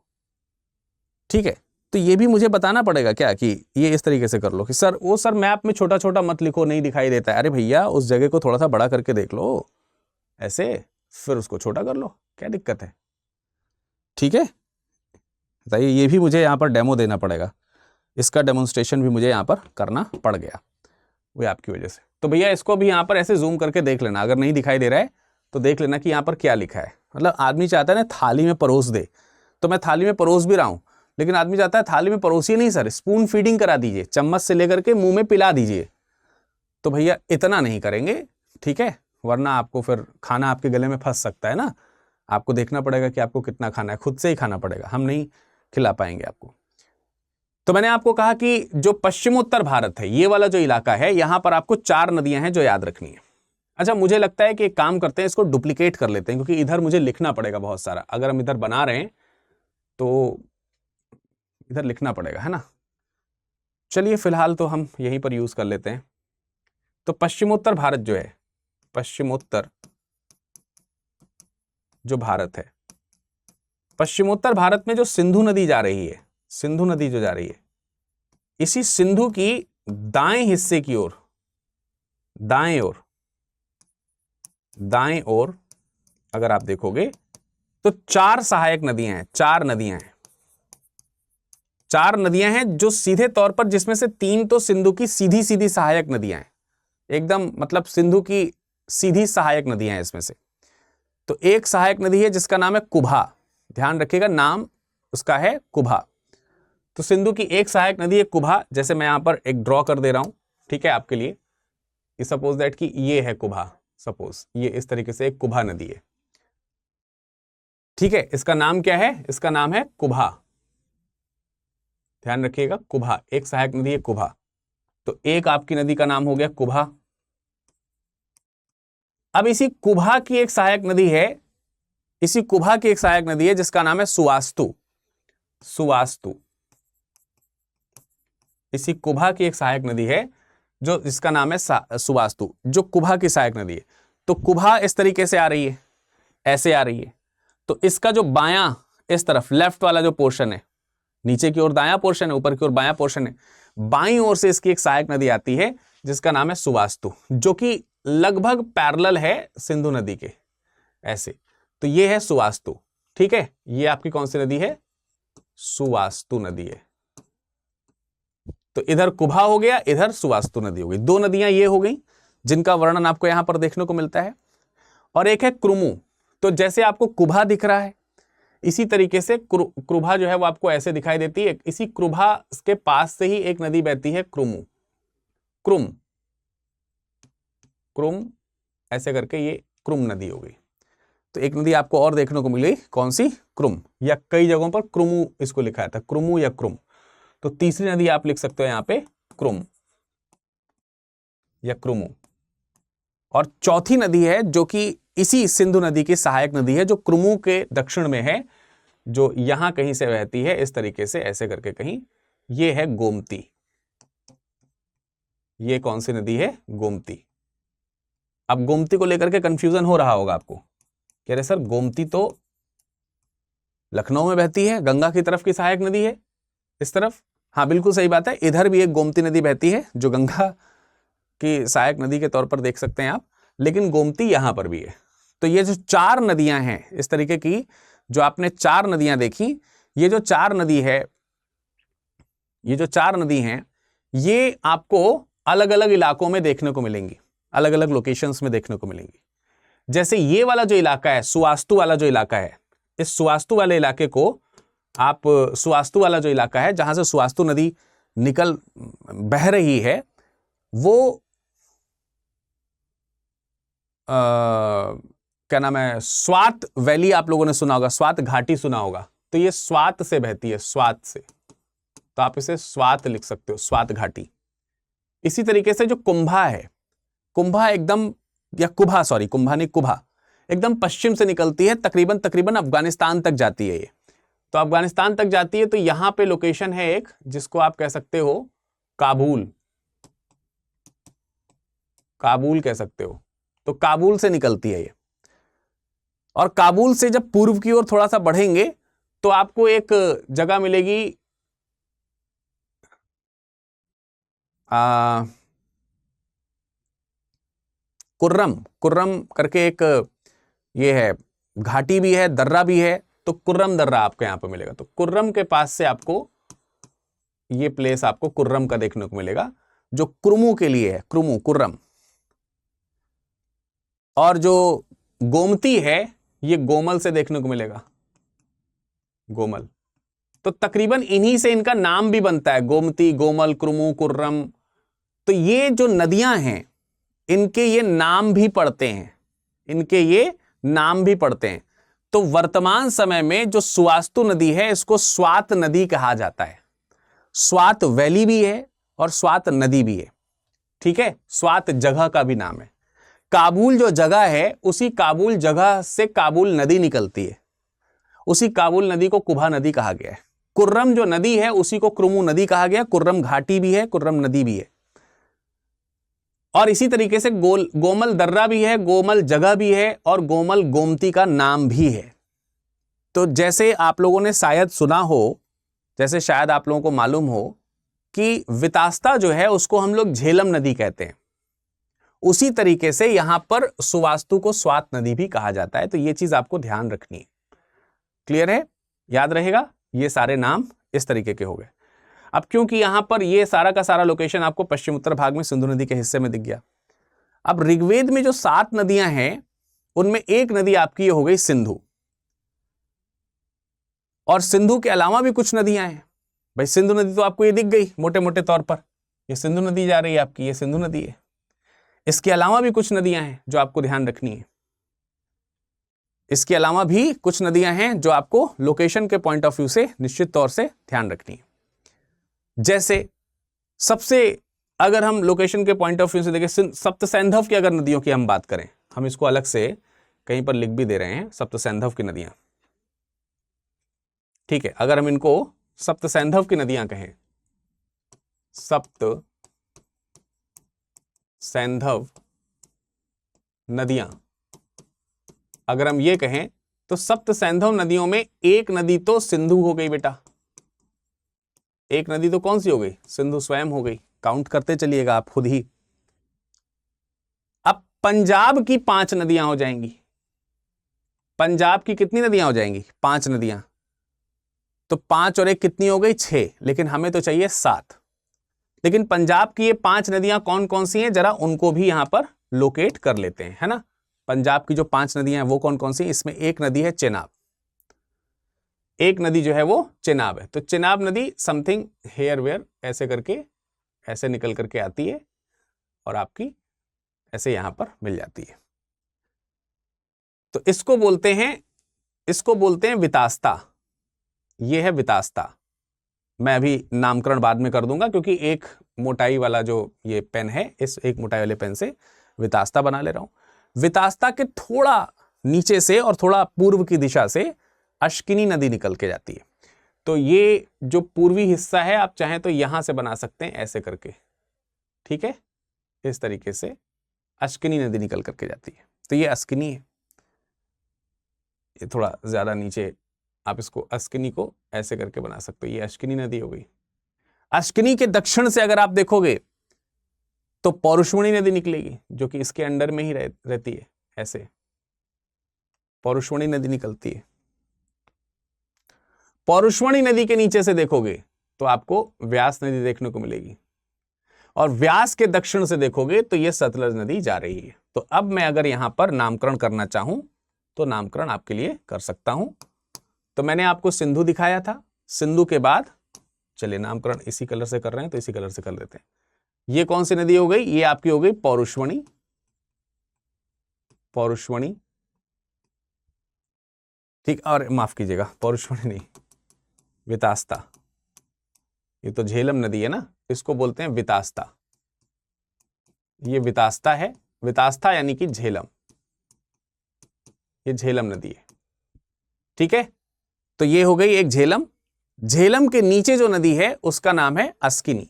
ठीक है, तो ये भी मुझे बताना पड़ेगा क्या कि ये इस तरीके से कर लो कि सर वो सर मैप में छोटा छोटा मत लिखो, नहीं दिखाई देता है। अरे भैया, उस जगह को थोड़ा सा बड़ा करके देख लो ऐसे, फिर उसको छोटा कर लो, क्या दिक्कत है। ठीक है, बताइए, ये भी मुझे यहाँ पर डेमो देना पड़ेगा, इसका डेमोन्स्ट्रेशन भी मुझे यहाँ पर करना पड़ गया, वो आपकी वजह से। तो भैया इसको भी यहाँ पर ऐसे जूम करके देख लेना, अगर नहीं दिखाई दे रहा है तो देख लेना कि यहाँ पर क्या लिखा है। मतलब आदमी चाहता है ना थाली में परोस दे, तो मैं थाली में परोस भी रहा हूँ, लेकिन आदमी चाहता है थाली में परोसिए नहीं सर, स्पून फीडिंग करा दीजिए, चम्मच से लेकर के मुंह में पिला दीजिए। तो भैया इतना नहीं करेंगे, ठीक है, वरना आपको फिर खाना आपके गले में फंस सकता है ना। आपको देखना पड़ेगा कि आपको कितना खाना है, खुद से ही खाना पड़ेगा, हम नहीं खिला पाएंगे आपको। तो मैंने आपको कहा कि जो पश्चिमोत्तर भारत है, ये वाला जो इलाका है, यहां पर आपको 4 नदियां हैं जो याद रखनी है। अच्छा, मुझे लगता है कि एक काम करते हैं, इसको डुप्लीकेट कर लेते हैं, क्योंकि इधर मुझे लिखना पड़ेगा बहुत सारा। अगर हम इधर बना रहे हैं तो इधर लिखना पड़ेगा, है ना। चलिए फिलहाल तो हम यहीं पर यूज कर लेते हैं। तो पश्चिमोत्तर भारत जो है, पश्चिमोत्तर जो भारत है, पश्चिमोत्तर भारत में जो सिंधु नदी जा रही है, सिंधु नदी जो जा रही है, इसी सिंधु की दाएं हिस्से की ओर, दाएं ओर, दाएं ओर अगर आप देखोगे तो 4 सहायक नदियां हैं, 4 नदियां हैं, 4 नदियां हैं जो सीधे तौर पर, जिसमें से 3 तो सिंधु की सीधी सीधी सहायक नदियां हैं, एकदम मतलब सिंधु की सीधी सहायक नदियां हैं इसमें से। तो एक सहायक नदी है जिसका नाम है कुभा, ध्यान रखिएगा नाम उसका है कुभा। तो सिंधु की एक सहायक नदी है कुभा, जैसे मैं यहां पर एक ड्रॉ कर दे रहा हूं, ठीक है आपके लिए। सपोज दैट कि ये है कुभा, सपोज ये इस तरीके से एक कुभा नदी है, ठीक है। इसका नाम क्या है? इसका नाम है कुभा, ध्यान रखिएगा कुभा, एक सहायक नदी है कुभा। तो एक आपकी नदी का नाम हो गया कुभा। अब इसी कुभा की एक सहायक नदी है, इसी कुभा की एक सहायक नदी है जिसका नाम है सुवास्तु, सुवास्तु। इसी कुभा की एक सहायक नदी है जो जिसका नाम है सुवास्तु, जो कुभा की सहायक नदी है। तो कुभा इस तरीके से आ रही है, ऐसे आ रही है। तो इसका जो बायां इस तरफ लेफ्ट वाला जो पोर्शन है, नीचे की ओर दायां पोर्शन है, ऊपर की ओर बायां पोर्शन है, बाईं ओर से इसकी एक सहायक नदी आती है जिसका नाम है सुवास्तु, जो कि लगभग पैरेलल है सिंधु नदी के, ऐसे। तो ये है सुवास्तु, ठीक है। ये आपकी कौन सी नदी है? सुवास्तु नदी है। तो इधर कुभा हो गया, इधर सुवास्तु नदी हो गई। 2 नदियां ये हो गई जिनका वर्णन आपको यहां पर देखने को मिलता है। और एक है क्रुमु। तो जैसे आपको कुभा दिख रहा है, इसी तरीके से क्रुभा जो है वो आपको ऐसे दिखाई देती है। इसी क्रुभा के पास से ही एक नदी बहती है क्रुमु, क्रुम, क्रुम, ऐसे करके ये क्रुम नदी हो गई। तो एक नदी आपको और देखने को मिली, कौन सी? क्रुम, या कई जगहों पर क्रुमु इसको लिखा था, क्रुमु या क्रुम। तो तीसरी नदी आप लिख सकते हो यहां पे क्रुम या क्रुमु। और चौथी नदी है जो कि इसी सिंधु नदी की सहायक नदी है, जो क्रुमु के दक्षिण में है, जो यहां कहीं से बहती है इस तरीके से ऐसे करके कहीं, ये है गोमती। ये कौन सी नदी है? गोमती। अब गोमती को लेकर के कंफ्यूजन हो रहा होगा आपको, कह रहे सर गोमती तो लखनऊ में बहती है, गंगा की तरफ की सहायक नदी है इस तरफ। हाँ बिल्कुल सही बात है, इधर भी एक गोमती नदी बहती है जो गंगा की सहायक नदी के तौर पर देख सकते हैं आप, लेकिन गोमती यहां पर भी है। तो ये जो 4 नदियां हैं इस तरीके की, जो आपने 4 नदियां देखी, ये जो 4 नदी है, ये जो 4 नदी हैं, ये आपको अलग अलग इलाकों में देखने को मिलेंगी, अलग अलग लोकेशंस में देखने को मिलेंगी। जैसे ये वाला जो इलाका है, सुवास्तु वाला जो इलाका है, इस सुवास्तु वाले इलाके को आप, सुवास्तु वाला जो इलाका है जहां से सुवास्तु नदी निकल बह रही है, वो क्या नाम है, स्वात वैली आप लोगों ने सुना होगा, स्वात घाटी सुना होगा। तो ये स्वात से बहती है, स्वात से, तो आप इसे स्वात लिख सकते हो, स्वात घाटी। इसी तरीके से जो कुंभा है, कुंभा एकदम, या कुभा, सॉरी कुंभा नहीं, कुभा एकदम पश्चिम से निकलती है, तकरीबन तकरीबन अफगानिस्तान तक जाती है ये। तो अफगानिस्तान तक जाती है, तो यहां पे लोकेशन है एक जिसको आप कह सकते हो काबुल, काबुल कह सकते हो। तो काबुल से निकलती है ये, और काबुल से जब पूर्व की ओर थोड़ा सा बढ़ेंगे तो आपको एक जगह मिलेगी, कुर्रम, कुर्रम करके एक ये है, घाटी भी है, दर्रा भी है। तो कुर्रम दर्रा आपको यहां पर मिलेगा। तो कुर्रम के पास से आपको ये प्लेस आपको कुर्रम का देखने को मिलेगा, जो क्रुमु के लिए है, क्रुमु, कुर्रम। और जो गोमती है, ये गोमल से देखने को मिलेगा, गोमल। तो तकरीबन इन्हीं से इनका नाम भी बनता है, गोमती, गोमल, क्रुमु, कुर्रम। तो ये जो नदियां हैं, इनके ये नाम भी पड़ते हैं, इनके ये नाम भी पड़ते हैं। तो वर्तमान समय में जो सुवास्तु नदी है, इसको स्वात नदी कहा जाता है। स्वात वैली भी है और स्वात नदी भी है, ठीक है। स्वात जगह का भी नाम है। काबुल जो जगह है, उसी काबुल जगह से काबुल नदी निकलती है, उसी काबुल नदी को कुभा नदी कहा गया है। कुर्रम जो नदी है उसी को कुर्मू नदी कहा गया। कुर्रम घाटी भी है, कुर्रम नदी भी है। और इसी तरीके से गोमल दर्रा भी है, गोमल जगह भी है और गोमल गोमती का नाम भी है। तो जैसे आप लोगों ने शायद सुना हो, जैसे शायद आप लोगों को मालूम हो कि वितास्ता जो है उसको हम लोग झेलम नदी कहते हैं, उसी तरीके से यहां पर सुवास्तु को स्वात नदी भी कहा जाता है। तो ये चीज आपको ध्यान रखनी है। क्लियर है? याद रहेगा? ये सारे नाम इस तरीके के हो गए। अब क्योंकि यहां पर ये सारा का सारा लोकेशन आपको पश्चिम उत्तर भाग में सिंधु नदी के हिस्से में दिख गया। अब ऋग्वेद में जो 7 नदियां हैं उनमें एक नदी आपकी ये हो गई सिंधु, और सिंधु के अलावा भी कुछ नदियां हैं। भाई सिंधु नदी तो आपको ये दिख गई मोटे मोटे तौर पर, ये सिंधु नदी जा रही है आपकी, ये सिंधु नदी है। इसके अलावा भी कुछ नदियां हैं जो आपको ध्यान रखनी है। इसके अलावा भी कुछ नदियां हैं जो आपको लोकेशन के पॉइंट ऑफ व्यू से निश्चित तौर से ध्यान रखनी है। जैसे सबसे, अगर हम लोकेशन के पॉइंट ऑफ व्यू से देखें, सप्त सैंधव की अगर नदियों की हम बात करें, हम इसको अलग से कहीं पर लिख भी दे रहे हैं, सप्त सैंधव की नदियां। ठीक है, अगर हम इनको सप्त सैंधव की नदियां कहें, सप्त सैंधव नदियां अगर हम ये कहें, तो सप्त सैंधव नदियों में एक नदी तो सिंधु हो गई बेटा। एक नदी तो कौन सी हो गई? सिंधु स्वयं हो गई। काउंट करते चलिएगा आप खुद ही। अब पंजाब की 5 नदियां हो जाएंगी। पंजाब की कितनी नदियां हो जाएंगी? 5 नदियां। तो 5 और 1 कितनी हो गई? 6। लेकिन हमें तो चाहिए 7। लेकिन पंजाब की ये 5 नदियां कौन कौन सी हैं, जरा उनको भी यहां पर लोकेट कर लेते हैं, है ना। पंजाब की जो 5 नदियां हैं वो कौन कौन सी? इसमें एक नदी है चेनाब, एक नदी जो है वो चेनाब है। तो चेनाब नदी समथिंग हेयर वेयर ऐसे करके, ऐसे निकल करके आती है और आपकी ऐसे यहां पर मिल जाती है। तो इसको बोलते हैं वितास्ता। ये है वितास्ता। मैं अभी नामकरण बाद में कर दूंगा, क्योंकि एक मोटाई वाला जो ये पेन है, इस एक मोटाई वाले पेन से वितास्ता बना ले रहा हूं। वितास्ता के थोड़ा नीचे से और थोड़ा पूर्व की दिशा से अश्किनी नदी निकल के जाती है। तो ये जो पूर्वी हिस्सा है, आप चाहें तो यहां से बना सकते हैं ऐसे करके, ठीक है। इस तरीके से अश्किनी नदी निकल करके जाती है। तो ये अश्किनी है। ये थोड़ा ज्यादा नीचे, आप इसको अश्किनी को ऐसे करके बना सकते हो। ये अश्किनी नदी हो गई। अश्किनी के दक्षिण से अगर आप देखोगे तो पौरुषमणि नदी निकलेगी, जो कि इसके अंडर में ही रहती है। ऐसे पौरुषमणि नदी निकलती है। पौरुषमणि नदी के नीचे से देखोगे तो आपको व्यास नदी देखने को मिलेगी, और व्यास के दक्षिण से देखोगे तो यह सतलज नदी जा रही है। तो अब मैं अगर यहां पर नामकरण करना चाहूं तो नामकरण आपके लिए कर सकता हूं। तो मैंने आपको सिंधु दिखाया था, सिंधु के बाद चलिए नामकरण इसी कलर से कर रहे हैं तो इसी कलर से कर लेते हैं। ये कौन सी नदी हो गई? ये आपकी हो गई पौरुषमणि। पौरुषमणि, ठीक, और माफ कीजिएगा, पौरुषमणि नहीं, वितास्ता। ये तो झेलम नदी है ना, इसको बोलते हैं वितास्ता। ये वितास्ता है। वितास्ता यानी कि झेलम, ये झेलम नदी है, ठीक है। तो ये हो गई एक झेलम। झेलम के नीचे जो नदी है उसका नाम है अस्किनी।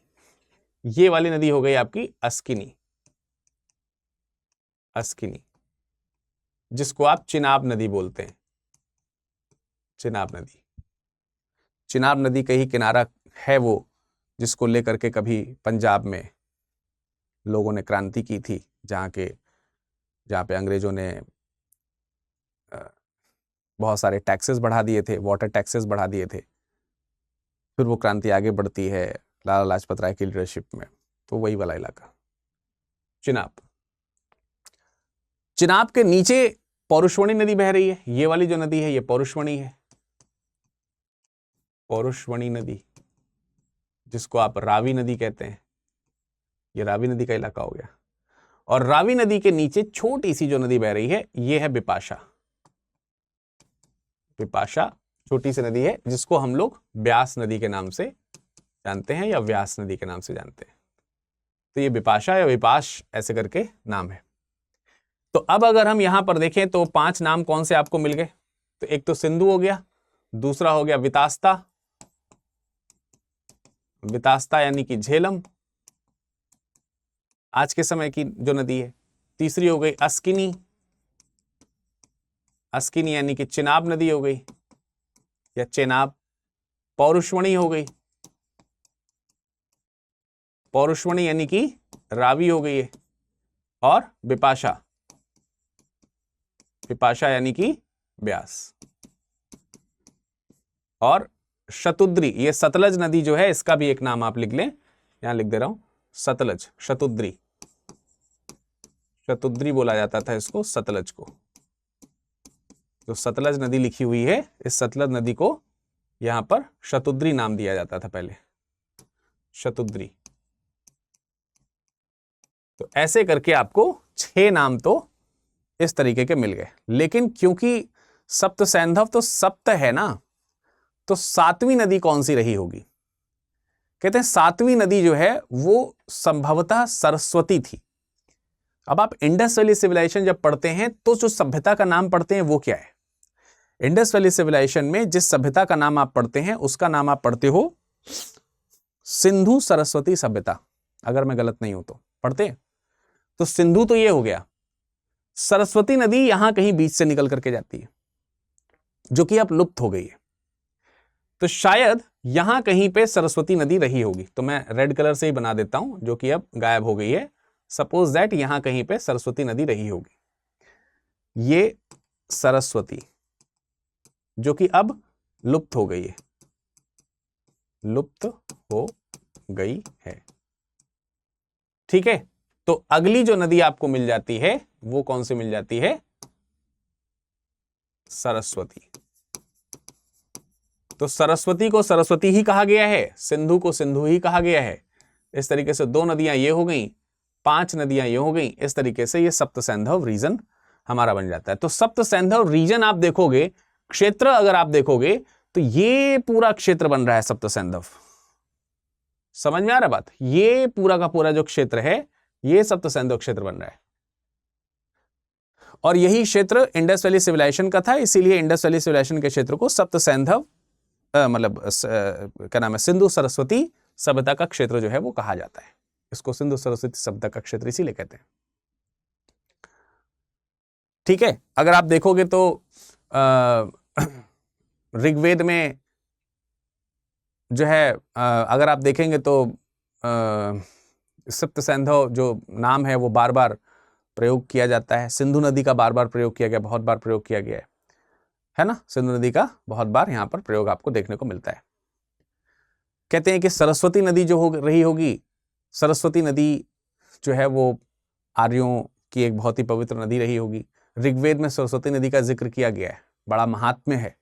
ये वाली नदी हो गई आपकी अस्किनी। अस्किनी, जिसको आप चिनाब नदी बोलते हैं। चिनाब नदी, चिनाब नदी का ही किनारा है वो, जिसको लेकर के कभी पंजाब में लोगों ने क्रांति की थी, जहां पे अंग्रेजों ने बहुत सारे टैक्सेस बढ़ा दिए थे, वाटर टैक्सेस बढ़ा दिए थे। फिर वो क्रांति आगे बढ़ती है लाला लाजपत राय की लीडरशिप में। तो वही वाला इलाका चिनाब। चिनाब के नीचे पौरुषमणि नदी बह रही है। ये वाली जो नदी है ये पौरुषमणि है। पौरुषमणि नदी, जिसको आप रावी नदी कहते हैं, ये रावी नदी का इलाका हो गया। और रावी नदी के नीचे छोटी सी जो नदी बह रही है ये है बिपाशा। बिपाशा छोटी सी नदी है, जिसको हम लोग ब्यास नदी के नाम से जानते हैं या व्यास नदी के नाम से जानते हैं। तो ये बिपाशा या विपाश ऐसे करके नाम है। तो अब अगर हम यहां पर देखें तो 5 नाम कौन से आपको मिल गए? तो एक तो सिंधु हो गया, दूसरा हो गया वितास्ता, वितास्ता यानी कि झेलम, आज के समय की जो नदी है। तीसरी हो गई अस्किनी, अस्किनी यानी कि चिनाब नदी हो गई या चेनाब। पौरुषवणी हो गई, पौरुषवणी यानी कि रावी हो गई है। और विपाशा, विपाशा यानी कि ब्यास। और शतुद्री, ये सतलज नदी जो है इसका भी एक नाम आप लिख लें, यहां लिख दे रहा हूं, सतलज, शतुद्री, शतुद्री बोला जाता था इसको, सतलज को। जो सतलज नदी लिखी हुई है, इस सतलज नदी को यहां पर शतुद्री नाम दिया जाता था पहले, शतुद्री। तो ऐसे करके आपको 6 नाम तो इस तरीके के मिल गए। लेकिन क्योंकि सप्त सैंधव तो सप्त है ना, तो 7वीं नदी कौन सी रही होगी? कहते हैं 7वीं नदी जो है वो संभवतः सरस्वती थी। अब आप इंडस वैली सिविलाइजेशन जब पढ़ते हैं तो जो सभ्यता का नाम पढ़ते हैं वो क्या है? इंडस वैली सिविलाइजेशन में जिस सभ्यता का नाम आप पढ़ते हैं उसका नाम आप पढ़ते हो सिंधु सरस्वती सभ्यता, अगर मैं गलत नहीं हूं तो पढ़ते हैं। तो सिंधु तो ये हो गया, सरस्वती नदी यहां कहीं बीच से निकल करके जाती है जो कि अब लुप्त हो गई है। तो शायद यहां कहीं पे सरस्वती नदी रही होगी, तो मैं रेड कलर से ही बना देता हूं जो कि अब गायब हो गई है। सपोज दैट यहां कहीं पे सरस्वती नदी रही होगी, ये सरस्वती जो कि अब लुप्त हो गई है, लुप्त हो गई है। ठीक है, तो अगली जो नदी आपको मिल जाती है वो कौन सी मिल जाती है? सरस्वती। तो सरस्वती को सरस्वती ही कहा गया है, सिंधु को सिंधु ही कहा गया है। इस तरीके से 2 नदियां ये हो गई, 5 नदियां ये हो गई। इस तरीके से ये सप्त सैंधव रीजन हमारा बन जाता है। तो सप्त सैंधव रीजन आप देखोगे, क्षेत्र अगर आप देखोगे तो ये पूरा क्षेत्र बन रहा है सप्त सैंधव। समझ में आ रहा बात? ये पूरा का पूरा जो क्षेत्र है ये सप्त सैंधव क्षेत्र बन रहा है। और यही क्षेत्र इंडस वैली सिविलाइजेशन का था, इसीलिए इंडस वैली सिविलाइजेशन के क्षेत्र को सप्त सैंधव मतलब क्या नाम है, सिंधु सरस्वती सभ्यता का क्षेत्र जो है वो कहा जाता है। इसको सिंधु सरस्वती सभ्यता का क्षेत्र इसीलिए कहते हैं। ठीक है, अगर आप देखोगे तो ऋग्वेद में जो है अगर आप देखेंगे तो सप्त सैंधव जो नाम है वो बार बार प्रयोग किया जाता है। सिंधु नदी का बार बार प्रयोग किया गया, बहुत बार प्रयोग किया गया है ना। सिंधु नदी का बहुत बार यहां पर प्रयोग आपको देखने को मिलता है। कहते हैं कि सरस्वती नदी जो हो रही होगी, सरस्वती नदी जो है वो आर्यों की एक बहुत ही पवित्र नदी रही होगी। ऋग्वेद में सरस्वती नदी का जिक्र किया गया है, बड़ा महात्म्य है,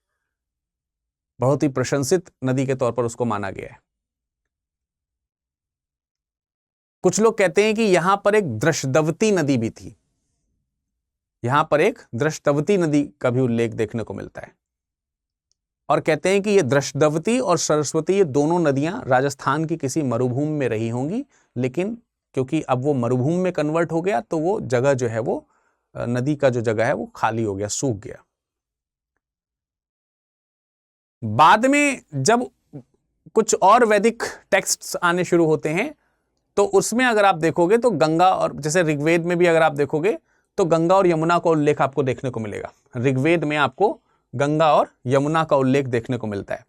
बहुत ही प्रशंसित नदी के तौर पर उसको माना गया है। कुछ लोग कहते हैं कि यहां पर एक दृशदवती नदी भी थी, यहां पर एक दृशदवती नदी का भी उल्लेख देखने को मिलता है। और कहते हैं कि ये दृशदवती और सरस्वती ये दोनों नदियां राजस्थान की किसी मरुभूमि में रही होंगी, लेकिन क्योंकि अब वो मरुभूमि में कन्वर्ट हो गया तो वो जगह जो है वो नदी का जो जगह है वो खाली हो गया, सूख गया। बाद में जब कुछ और वैदिक टेक्स्ट्स आने शुरू होते हैं तो उसमें अगर आप देखोगे तो गंगा, और जैसे ऋग्वेद में भी अगर आप देखोगे तो गंगा और यमुना का उल्लेख आपको देखने को मिलेगा। ऋग्वेद में आपको गंगा और यमुना का उल्लेख देखने को मिलता है।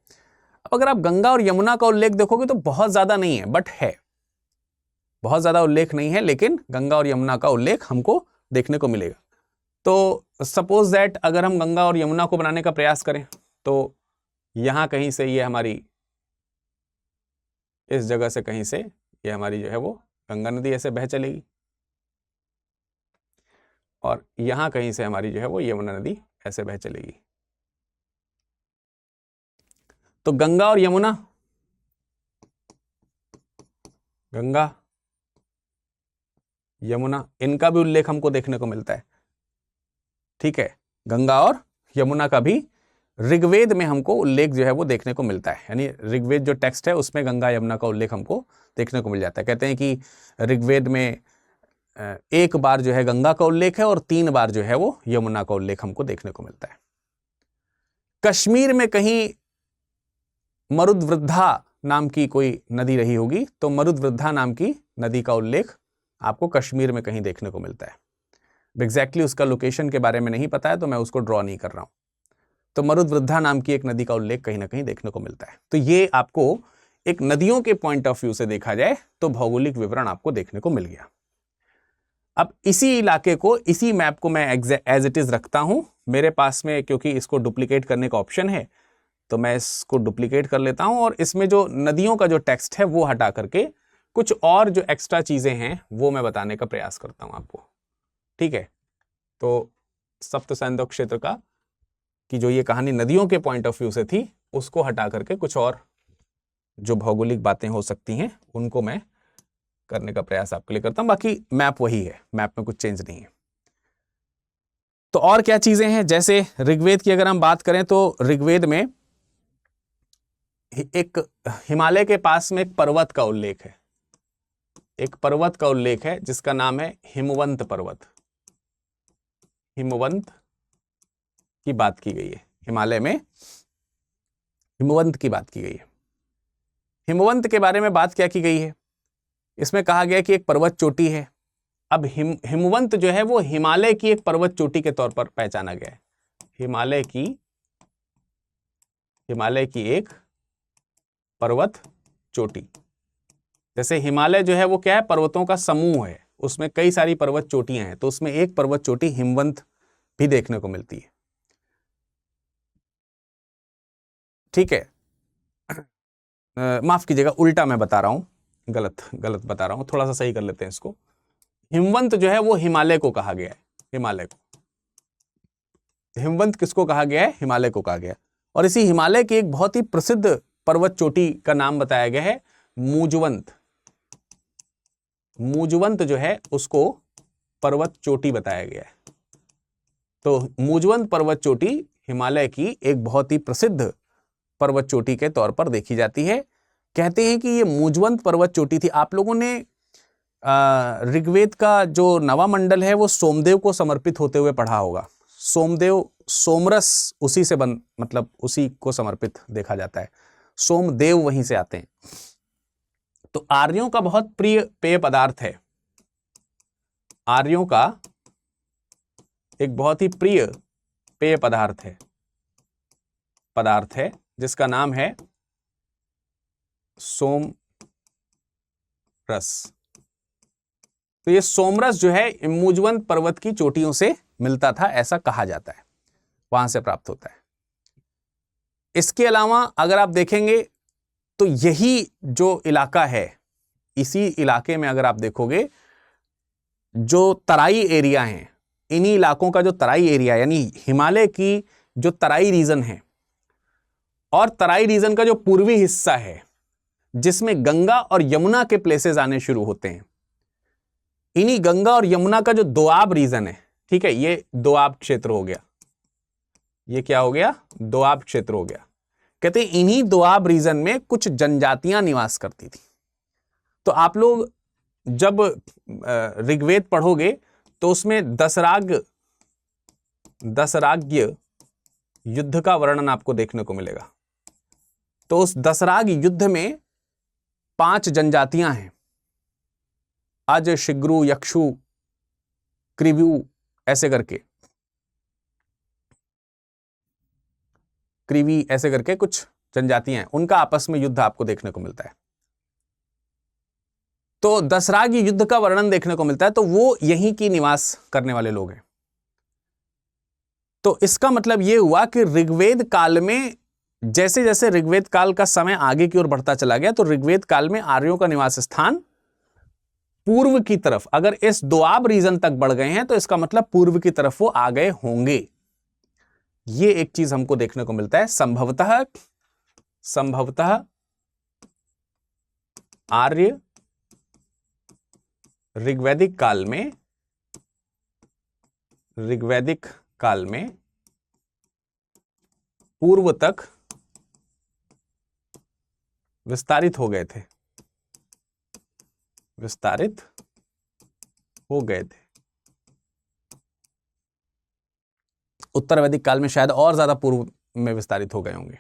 अब अगर आप गंगा और यमुना का उल्लेख देखोगे तो बहुत ज्यादा नहीं है, बट है, बहुत ज्यादा उल्लेख नहीं है, लेकिन गंगा और यमुना का उल्लेख हमको देखने को मिलेगा। तो सपोज दैट अगर हम गंगा और यमुना को बनाने का प्रयास करें तो यहां कहीं से ये हमारी, इस जगह से कहीं से ये हमारी जो है वो गंगा नदी ऐसे बह चलेगी, और यहां कहीं से हमारी जो है वो यमुना नदी ऐसे बह चलेगी। तो गंगा और यमुना, गंगा यमुना, इनका भी उल्लेख हमको देखने को मिलता है। ठीक है, गंगा और यमुना का भी ऋग्वेद में हमको उल्लेख जो है वो देखने को मिलता है। यानी ऋग्वेद जो टेक्स्ट है उसमें गंगा यमुना का उल्लेख हमको देखने को मिल जाता है। कहते हैं कि ऋग्वेद में 1 बार जो है गंगा का उल्लेख है और 3 बार जो है वो यमुना का उल्लेख हमको देखने को मिलता है। कश्मीर में कहीं मरुद्वृद्धा नाम की कोई नदी रही होगी, तो मरुद्वृद्धा नाम की नदी का उल्लेख आपको कश्मीर में कहीं देखने को मिलता है। एग्जैक्टली उसका लोकेशन के बारे में नहीं पता है तो मैं उसको ड्रॉ नहीं कर रहा हूं। तो मरुद्वृद्धा नाम की एक नदी का उल्लेख कहीं ना कहीं देखने को मिलता है। तो ये आपको एक नदियों के पॉइंट ऑफ व्यू से देखा जाए तो भौगोलिक विवरण आपको देखने को मिल गया। अब इसी इलाके को, इसी मैप को मैं एज इट इज रखता हूं मेरे पास में, क्योंकि इसको डुप्लीकेट करने का ऑप्शन है तो मैं इसको डुप्लीकेट कर लेता हूं और इसमें जो नदियों का जो टेक्स्ट है वो हटा करके कुछ और जो एक्स्ट्रा चीजें हैं वो मैं बताने का प्रयास करता हूं आपको। ठीक है, तो सप्त सैंधव क्षेत्र का कि जो ये कहानी नदियों के पॉइंट ऑफ व्यू से थी उसको हटा करके कुछ और जो भौगोलिक बातें हो सकती हैं उनको मैं करने का प्रयास आपके लिए करता हूं। बाकी मैप वही है, मैप में कुछ चेंज नहीं है। तो और क्या चीजें हैं, जैसे ऋग्वेद की अगर हम बात करें तो ऋग्वेद में एक हिमालय के पास में एक पर्वत का उल्लेख है, एक पर्वत का उल्लेख है जिसका नाम है हिमवंत पर्वत। हिमवंत की बात की गई है, हिमालय में हिमवंत की बात की गई है। हिमवंत के बारे में बात क्या की गई है, इसमें कहा गया कि एक पर्वत चोटी है। अब हिमवंत जो है वो हिमालय की एक पर्वत चोटी के तौर पर पहचाना गया है। हिमालय की एक पर्वत चोटी। जैसे हिमालय जो है वो क्या है, पर्वतों का समूह है, उसमें कई सारी पर्वत चोटियां हैं, तो उसमें एक पर्वत चोटी हिमवंत भी देखने को मिलती है। ठीक है, माफ कीजिएगा, उल्टा मैं बता रहा हूं, गलत बता रहा हूं, थोड़ा सा सही कर लेते हैं इसको। हिमवंत जो है वो हिमालय को कहा गया है, हिमालय को। हिमवंत किसको कहा गया है, हिमालय को कहा गया है। और इसी हिमालय की एक बहुत ही प्रसिद्ध पर्वत चोटी का नाम बताया गया है मूजवंत। मूजवंत जो है उसको पर्वत चोटी बताया गया है। तो मूजवंत पर्वत चोटी हिमालय की एक बहुत ही प्रसिद्ध पर्वत चोटी के तौर पर देखी जाती है। कहते हैं कि ये मूजवंत पर्वत चोटी थी। आप लोगों ने ऋग्वेद का जो नवा मंडल है वो सोमदेव को समर्पित होते हुए पढ़ा होगा। सोमदेव, सोमरस उसी से मतलब उसी को समर्पित देखा जाता है, सोमदेव वहीं से आते हैं। तो आर्यों का बहुत प्रिय पेय पदार्थ है, आर्यों का एक बहुत ही प्रिय पेय पदार्थ है जिसका नाम है सोम रस। तो ये सोमरस जो है मूजवंत पर्वत की चोटियों से मिलता था, ऐसा कहा जाता है, वहां से प्राप्त होता है। इसके अलावा अगर आप देखेंगे तो यही जो इलाका है, इसी इलाके में अगर आप देखोगे जो तराई एरिया हैं, इन्हीं इलाकों का जो तराई एरिया यानी हिमालय की जो तराई रीजन है और तराई रीजन का जो पूर्वी हिस्सा है जिसमें गंगा और यमुना के प्लेसेस आने शुरू होते हैं, इन्हीं गंगा और यमुना का जो दोआब रीजन है, ठीक है, ये दोआब क्षेत्र हो गया, ये क्या हो गया, दोआब क्षेत्र हो गया। कहते हैं इन्हीं दोआब रीजन में कुछ जनजातियां निवास करती थी। तो आप लोग जब ऋग्वेद पढ़ोगे तो उसमें दसराग्य युद्ध का वर्णन आपको देखने को मिलेगा। तो उस दसराग युद्ध में 5 जनजातियां हैं, अज, शिग्रु, यक्षु, क्रिव्यू, ऐसे करके क्रिवी ऐसे करके कुछ जनजातियां हैं, उनका आपस में युद्ध आपको देखने को मिलता है। तो दसराग युद्ध का वर्णन देखने को मिलता है, तो वो यहीं की निवास करने वाले लोग हैं। तो इसका मतलब यह हुआ कि ऋग्वेद काल में जैसे जैसे ऋग्वेद काल का समय आगे की ओर बढ़ता चला गया तो ऋग्वेद काल में आर्यों का निवास स्थान पूर्व की तरफ, अगर इस दोआब रीजन तक बढ़ गए हैं तो इसका मतलब पूर्व की तरफ वो आ गए होंगे। ये एक चीज हमको देखने को मिलता है। संभवतः आर्य ऋग्वैदिक काल में पूर्व तक विस्तारित हो गए थे, उत्तर वैदिक काल में शायद और ज्यादा पूर्व में विस्तारित हो गए होंगे।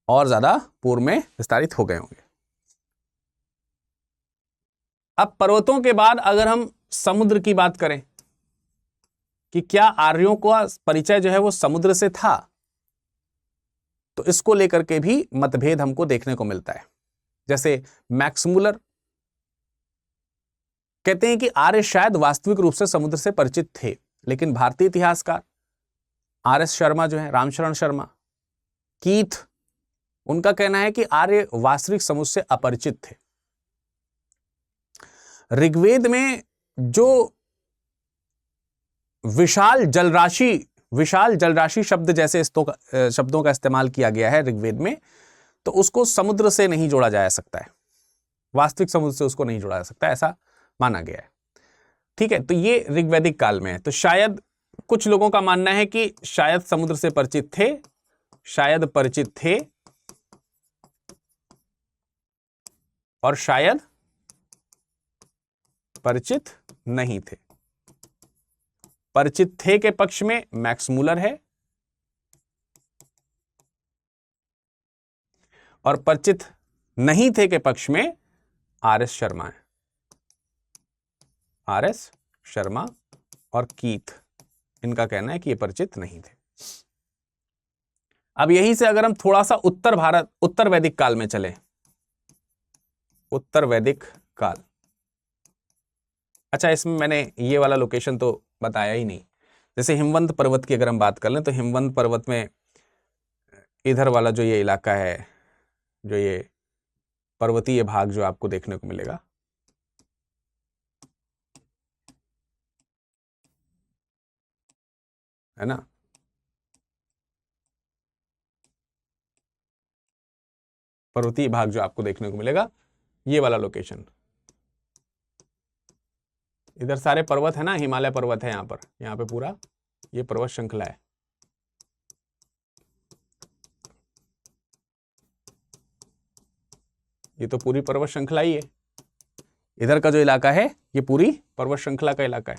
और ज्यादा पूर्व में विस्तारित हो गए होंगे। अब पर्वतों के बाद अगर हम समुद्र की बात करें कि क्या आर्यों का परिचय जो है वो समुद्र से था, तो इसको लेकर के भी मतभेद हमको देखने को मिलता है। जैसे मैक्स मुलर कहते हैं कि आर्य शायद वास्तविक रूप से समुद्र से परिचित थे, लेकिन भारतीय इतिहासकार आर.एस. शर्मा जो है, रामशरण शर्मा, कीथ, उनका कहना है कि आर्य वास्तविक समुद्र से अपरिचित थे। ऋग्वेद में जो विशाल जलराशि शब्द जैसे शब्दों का इस्तेमाल किया गया है ऋग्वेद में, तो उसको समुद्र से नहीं जोड़ा जा सकता है, वास्तविक समुद्र से उसको नहीं जोड़ा जा सकता, ऐसा माना गया है। ठीक है, तो ये ऋग्वैदिक काल में है। तो शायद कुछ लोगों का मानना है कि शायद समुद्र से परिचित थे, शायद परिचित थे, और शायद परिचित नहीं थे। परिचित थे के पक्ष में मैक्स मुलर है, और परिचित नहीं थे के पक्ष में आर.एस. शर्मा है। आर.एस. शर्मा और कीथ, इनका कहना है कि ये परिचित नहीं थे। अब यहीं से अगर हम थोड़ा सा उत्तर वैदिक काल में चले, उत्तर वैदिक काल, अच्छा इसमें मैंने ये वाला लोकेशन तो बताया ही नहीं। जैसे हिमवंत पर्वत की अगर हम बात कर लें, तो हिमवंत पर्वत में इधर वाला जो ये इलाका है, जो ये पर्वतीय भाग जो आपको देखने को मिलेगा, है ना, पर्वतीय भाग जो आपको देखने को मिलेगा, ये वाला लोकेशन, इधर सारे पर्वत है ना, हिमालय पर्वत है यहाँ पे पूरा ये पर्वत श्रृंखला है। ये तो पूरी पर्वत श्रृंखला ही है। इधर का जो इलाका है ये पूरी पर्वत श्रृंखला का इलाका है।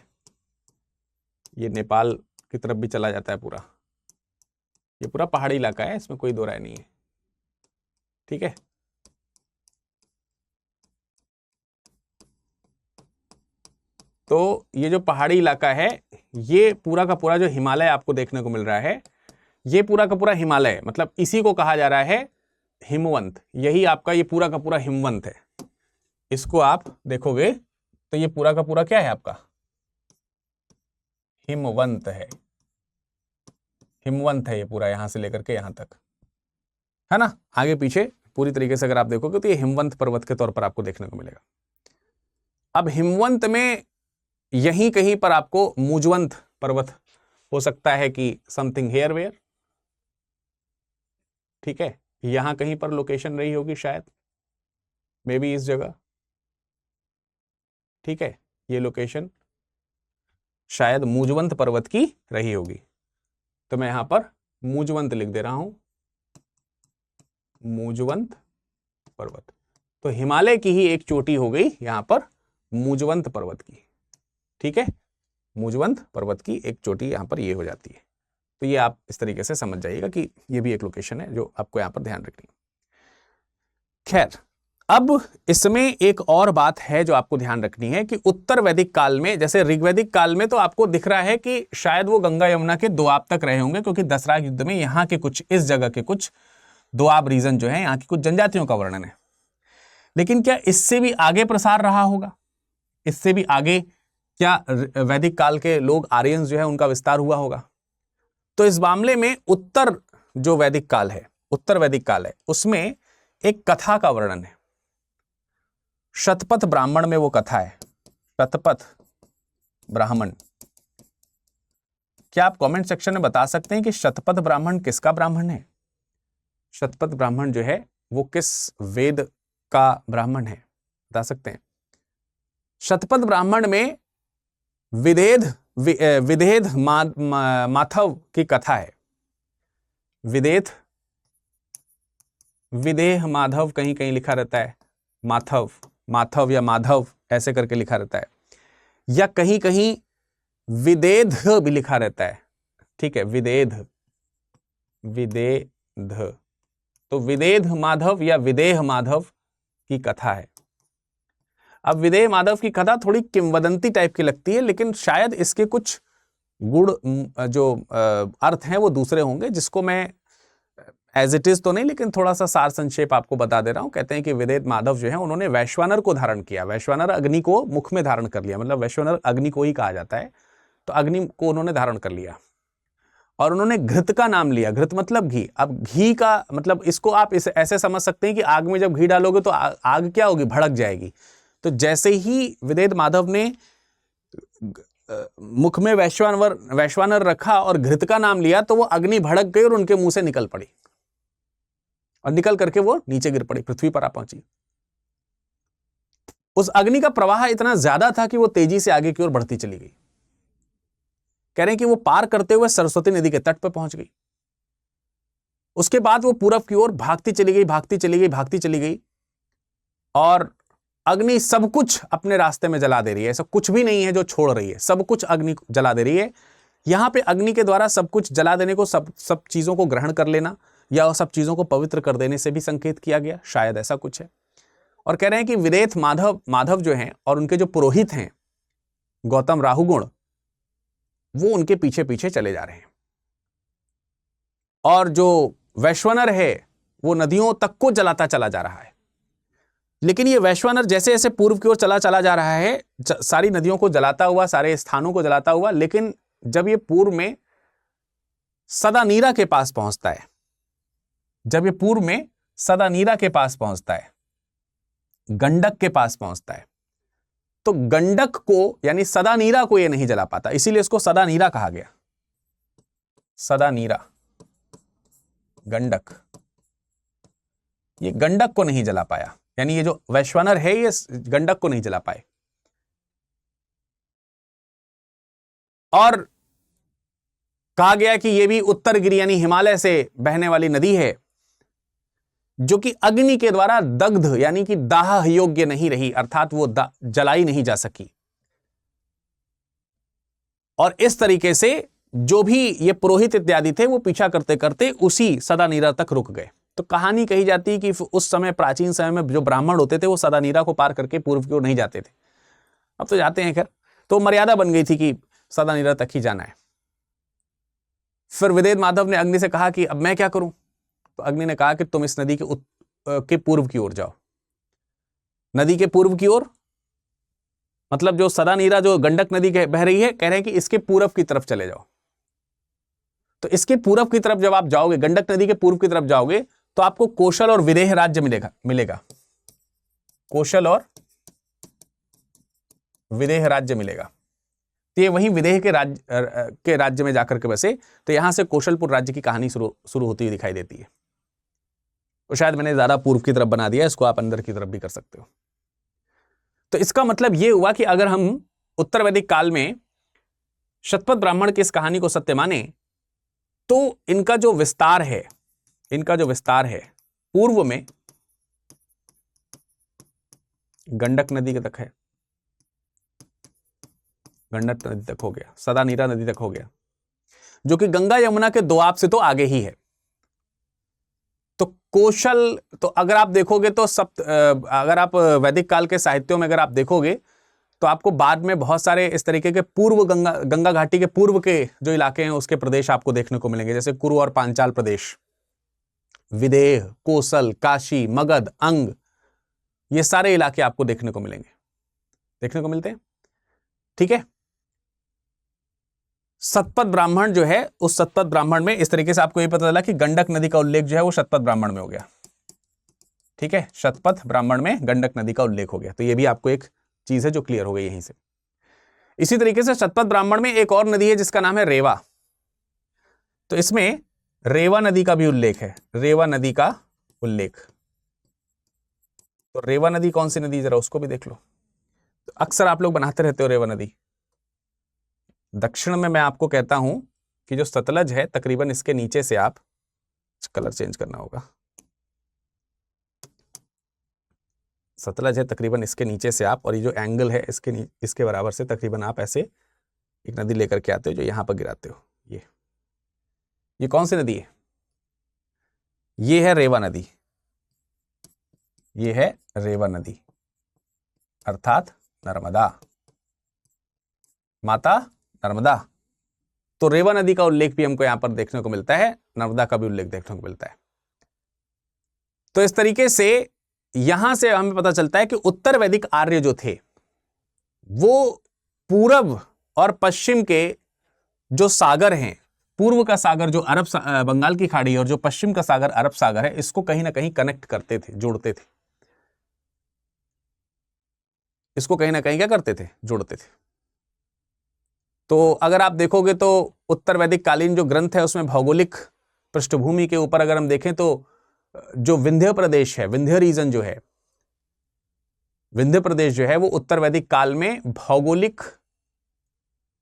ये नेपाल की तरफ भी चला जाता है पूरा। ये पूरा पहाड़ी इलाका है, इसमें कोई दो राय नहीं है। ठीक है, तो ये जो पहाड़ी इलाका है, ये पूरा का पूरा जो हिमालय आपको देखने को मिल रहा है, ये पूरा का पूरा हिमालय, मतलब इसी को कहा जा रहा है हिमवंत। यही आपका ये पूरा का पूरा हिमवंत है। इसको आप देखोगे तो ये पूरा का पूरा क्या है आपका, हिमवंत है। हिमवंत है ये पूरा, यहां से लेकर के यहां तक, है ना, आगे पीछे पूरी तरीके से अगर आप देखोगे तो ये हिमवंत पर्वत के तौर पर आपको देखने को मिलेगा। अब हिमवंत में यहीं कहीं पर आपको मुजवंत पर्वत हो सकता है कि समथिंग हेयर वेयर, ठीक है, यहां कहीं पर लोकेशन रही होगी शायद, मे बी इस जगह। ठीक है, ये लोकेशन शायद मुजवंत पर्वत की रही होगी, तो मैं यहां पर मुजवंत लिख दे रहा हूं, मुजवंत पर्वत। तो हिमालय की ही एक चोटी हो गई यहां पर मुजवंत पर्वत की। ठीक है, मुजवंत पर्वत की एक चोटी यहां पर ये हो जाती है। तो ये आप इस तरीके से समझ जाइएगा कि ये भी एक लोकेशन है जो आपको यहां पर ध्यान रखनी है। खैर, अब इसमें एक और बात है जो आपको ध्यान रखनी है कि उत्तर वैदिक काल में, जैसे ऋग्वैदिक काल में तो आपको दिख रहा है कि शायद वो गंगा यमुना के दोआब तक रहे होंगे, क्योंकि दसराग युद्ध में यहाँ के कुछ, इस जगह के कुछ दोआब रीजन जो है, यहाँ की कुछ जनजातियों का वर्णन है। लेकिन क्या इससे भी आगे प्रसार रहा होगा? इससे भी आगे क्या वैदिक काल के लोग, आर्यंस जो है, उनका विस्तार हुआ होगा? तो इस मामले में उत्तर जो वैदिक काल है, उत्तर वैदिक काल है, उसमें एक कथा का वर्णन है। शतपथ ब्राह्मण में वो कथा है, शतपथ ब्राह्मण। क्या आप कमेंट सेक्शन में बता सकते हैं कि शतपथ ब्राह्मण किसका ब्राह्मण है? शतपथ ब्राह्मण जो है वो किस वेद का ब्राह्मण है, बता सकते हैं? शतपथ ब्राह्मण में विदेह माधव की कथा है। विदेह माधव कहीं कहीं लिखा रहता है, माथव या माधव ऐसे करके लिखा रहता है, या कहीं कहीं विदेध भी लिखा रहता है। ठीक है, विदेध, तो विदेह माधव या विदेह माधव की कथा है। अब विदेह माधव की कथा थोड़ी किंवदंती टाइप की लगती है, लेकिन शायद इसके कुछ गुण जो अर्थ हैं वो दूसरे होंगे, जिसको मैं एज इट इज तो नहीं लेकिन थोड़ा सा सार संक्षेप आपको बता दे रहा हूं। कहते हैं कि विदेह माधव जो है उन्होंने वैश्वानर को धारण किया, वैश्वानर अग्नि को मुख में धारण कर लिया, मतलब वैश्वानर अग्नि को ही कहा जाता है, तो अग्नि को उन्होंने धारण कर लिया और उन्होंने घृत का नाम लिया। घृत मतलब घी। अब घी का मतलब इसको आप इसे ऐसे समझ सकते हैं कि आग में जब घी डालोगे तो आग क्या होगी, भड़क जाएगी। तो जैसे ही विदेह माधव ने मुख में वैश्वानर रखा और घृत का नाम लिया तो वो अग्नि भड़क गई और उनके मुंह से निकल पड़ी और निकल करके वो नीचे गिर पड़ी, पृथ्वी पर आ पहुंची। उस अग्नि का प्रवाह इतना ज्यादा था कि वो तेजी से आगे की ओर बढ़ती चली गई। कह रहे हैं कि वो पार करते हुए सरस्वती नदी के तट पर पहुंच गई। उसके बाद वो पूरब की ओर भागती चली गई, भागती चली गई, भागती चली गई और अग्नि सब कुछ अपने रास्ते में जला दे रही है। ऐसा कुछ भी नहीं है जो छोड़ रही है, सब कुछ अग्नि जला दे रही है। यहां पे अग्नि के द्वारा सब कुछ जला देने को सब चीजों को ग्रहण कर लेना या सब चीजों को पवित्र कर देने से भी संकेत किया गया, शायद ऐसा कुछ है। और कह रहे हैं कि विदेह माधव जो हैं और उनके जो पुरोहित हैं गौतम राहुगुण, वो उनके पीछे पीछे चले जा रहे हैं और जो वैश्वानर है वो नदियों तक को जलाता चला जा रहा है। लेकिन ये वैश्वानर जैसे जैसे पूर्व की ओर चला जा रहा है, सारी नदियों को जलाता हुआ, सारे स्थानों को जलाता हुआ, लेकिन जब ये पूर्व में सदानीरा के पास पहुंचता है, जब ये पूर्व में सदानीरा के पास पहुंचता है, गंडक के पास पहुंचता है, तो गंडक को यानी सदानीरा को ये नहीं जला पाता, इसीलिए इसको सदानीरा कहा गया। सदानीरा, गंडक, ये गंडक को नहीं जला पाया, यानी ये जो वैश्वानर है ये गंडक को नहीं जला पाए। और कहा गया कि ये भी उत्तरगिरी यानी हिमालय से बहने वाली नदी है जो कि अग्नि के द्वारा दग्ध यानी कि दाह योग्य नहीं रही, अर्थात वो जलाई नहीं जा सकी। और इस तरीके से जो भी ये पुरोहित इत्यादि थे वो पीछा करते करते उसी सदानीरा तक रुक गए। तो कहानी कही जाती है कि उस समय प्राचीन समय में जो ब्राह्मण होते थे वो सदानीरा को पार करके पूर्व की ओर नहीं जाते थे, अब तो जाते हैं। खैर, तो मर्यादा बन गई थी कि सदानीरा तक ही जाना है। फिर विदेह माधव ने अग्नि से कहा कि अब मैं क्या करूं? तो अग्नि ने कहा कि तुम इस नदी के पूर्व की ओर जाओ। नदी के पूर्व की ओर मतलब जो सदानीरा जो गंडक नदी बह रही है, कह रहे हैं कि इसके पूर्व की तरफ चले जाओ। तो इसके पूर्व की तरफ जब आप जाओगे, गंडक नदी के पूर्व की तरफ जाओगे, तो आपको कौशल और विदेह राज्य मिलेगा। कौशल और विदेह राज्य मिलेगा। तो ये वही विदेह के राज्य में जाकर के बसे। तो यहां से कौशलपुर राज्य की कहानी शुरू होती हुई दिखाई देती है। तो शायद मैंने ज्यादा पूर्व की तरफ बना दिया, इसको आप अंदर की तरफ भी कर सकते हो। तो इसका मतलब यह हुआ कि अगर हम उत्तर वैदिक काल में शतपथ ब्राह्मण की इस कहानी को सत्य माने तो इनका जो विस्तार है पूर्व में गंडक नदी तक है, गंडक नदी तक हो गया, सदानीरा नदी तक हो गया, जो कि गंगा यमुना के दोआब से तो आगे ही है। तो कौशल, तो अगर आप देखोगे तो अगर आप वैदिक काल के साहित्यों में अगर आप देखोगे तो आपको बाद में बहुत सारे इस तरीके के पूर्व गंगा घाटी के पूर्व के जो इलाके हैं उसके प्रदेश आपको देखने को मिलेंगे, जैसे कुरु और पांचाल प्रदेश, विदेह, कौशल, काशी, मगध, अंग, ये सारे इलाके आपको देखने को मिलते हैं। ठीक है। शतपथ ब्राह्मण जो है, उस शतपथ ब्राह्मण में इस तरीके से आपको ये पता चला कि गंडक नदी का उल्लेख जो है वो शतपथ ब्राह्मण में हो गया। ठीक है, शतपथ ब्राह्मण में गंडक नदी का उल्लेख हो गया। तो ये भी आपको एक चीज है जो क्लियर हो गई यहीं से। इसी तरीके से शतपथ ब्राह्मण में एक और नदी है जिसका नाम है रेवा। तो इसमें रेवा नदी का भी उल्लेख है, रेवा नदी का उल्लेख। तो रेवा नदी कौन सी नदी, जरा उसको भी देख लो। तो अक्सर आप लोग बनाते रहते हो रेवा नदी। दक्षिण में मैं आपको कहता हूं कि जो सतलज है तकरीबन इसके नीचे से आप, कलर चेंज करना होगा, सतलज है तकरीबन इसके नीचे से आप, और ये जो एंगल है इसके बराबर से तकरीबन आप ऐसे एक नदी लेकर के आते हो जो यहां पर गिराते हो। ये कौन सी नदी है? ये है रेवा नदी, ये है रेवा नदी अर्थात नर्मदा, माता नर्मदा। तो रेवा नदी का उल्लेख भी हमको यहां पर देखने को मिलता है, नर्मदा का भी उल्लेख देखने को मिलता है। तो इस तरीके से यहां से हमें पता चलता है कि उत्तर वैदिक आर्य जो थे वो पूर्व और पश्चिम के जो सागर हैं, पूर्व का सागर जो बंगाल की खाड़ी और जो पश्चिम का सागर अरब सागर है, इसको कहीं ना कहीं कनेक्ट करते थे, जोड़ते थे। इसको कहीं ना कहीं क्या करते थे, जोड़ते थे। तो अगर आप देखोगे तो उत्तर वैदिक कालीन जो ग्रंथ है उसमें भौगोलिक पृष्ठभूमि के ऊपर अगर हम देखें तो जो विंध्य प्रदेश है, विंध्य रीजन जो है, विंध्य प्रदेश जो है वो उत्तर वैदिक काल में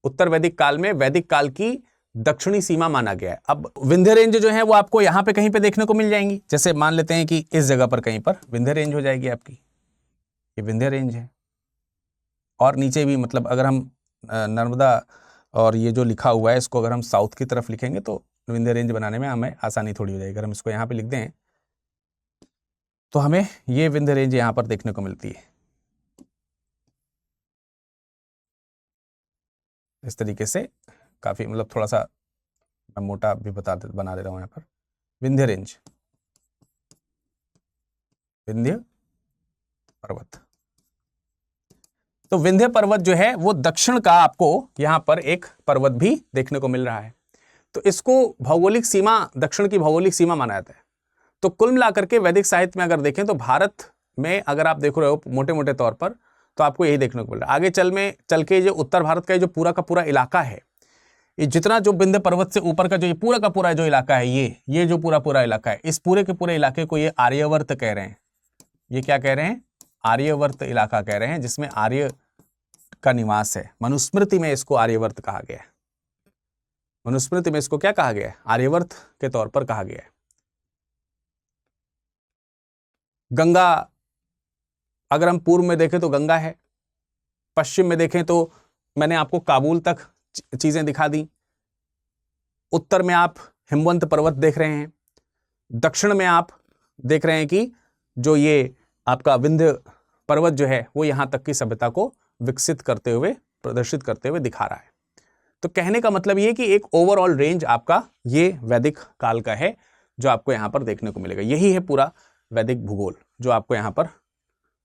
उत्तर वैदिक काल में वैदिक काल की दक्षिणी सीमा माना गया है। अब विंध्य रेंज जो है वो आपको यहां पे कहीं पे देखने को मिल जाएंगी। जैसे मान लेते हैं कि इस जगह पर कहीं पर विंध्य रेंज हो जाएगी आपकी, ये विंध्य रेंज है। और नीचे भी मतलब अगर हम नर्मदा और ये जो लिखा हुआ है इसको अगर हम साउथ की तरफ लिखेंगे तो विंध्य रेंज बनाने में हमें आसानी थोड़ी हो जाएगी। अगर हम इसको यहाँ पे लिख दें तो हमें ये विंध्य रेंज यहाँ पर देखने को मिलती है। इस तरीके से काफी मतलब थोड़ा सा मैं मोटा भी बना दे रहा हूँ यहाँ पर, विंध्य रेंज, विंध्य पर्वत। तो विंध्य पर्वत जो है वो दक्षिण का आपको यहां पर एक पर्वत भी देखने को मिल रहा है। तो इसको भौगोलिक सीमा, दक्षिण की भौगोलिक सीमा माना जाता है। तो कुल मिलाकर के वैदिक साहित्य में अगर देखें तो भारत में अगर आप देख रहे हो मोटे मोटे तौर पर तो आपको यही देखने को मिल रहा है। आगे चल के जो उत्तर भारत का जो पूरा का पूरा इलाका है, ये जितना जो विंध्य पर्वत से ऊपर का जो ये पूरा का पूरा जो इलाका है, ये जो पूरा इलाका है, इस पूरे के पूरे इलाके को ये आर्यवर्त कह रहे हैं। ये क्या कह रहे हैं, आर्यवर्त इलाका कह रहे हैं, जिसमें आर्य का निवास है। मनुस्मृति में इसको आर्यवर्त कहा गया है। मनुस्मृति में इसको क्या कहा गया है, आर्यवर्त के तौर पर कहा गया है। गंगा अगर हम पूर्व में देखें तो गंगा है, पश्चिम में देखें तो मैंने आपको काबुल तक चीजें दिखा दी, उत्तर में आप हिमवंत पर्वत देख रहे हैं, दक्षिण में आप देख रहे हैं कि जो ये आपका विंध्य पर्वत जो है वो यहां तक की सभ्यता को विकसित करते हुए, प्रदर्शित करते हुए दिखा रहा है। तो कहने का मतलब ये कि एक ओवरऑल रेंज आपका ये वैदिक काल का है जो आपको यहां पर देखने को मिलेगा। यही है पूरा वैदिक भूगोल जो आपको यहां पर,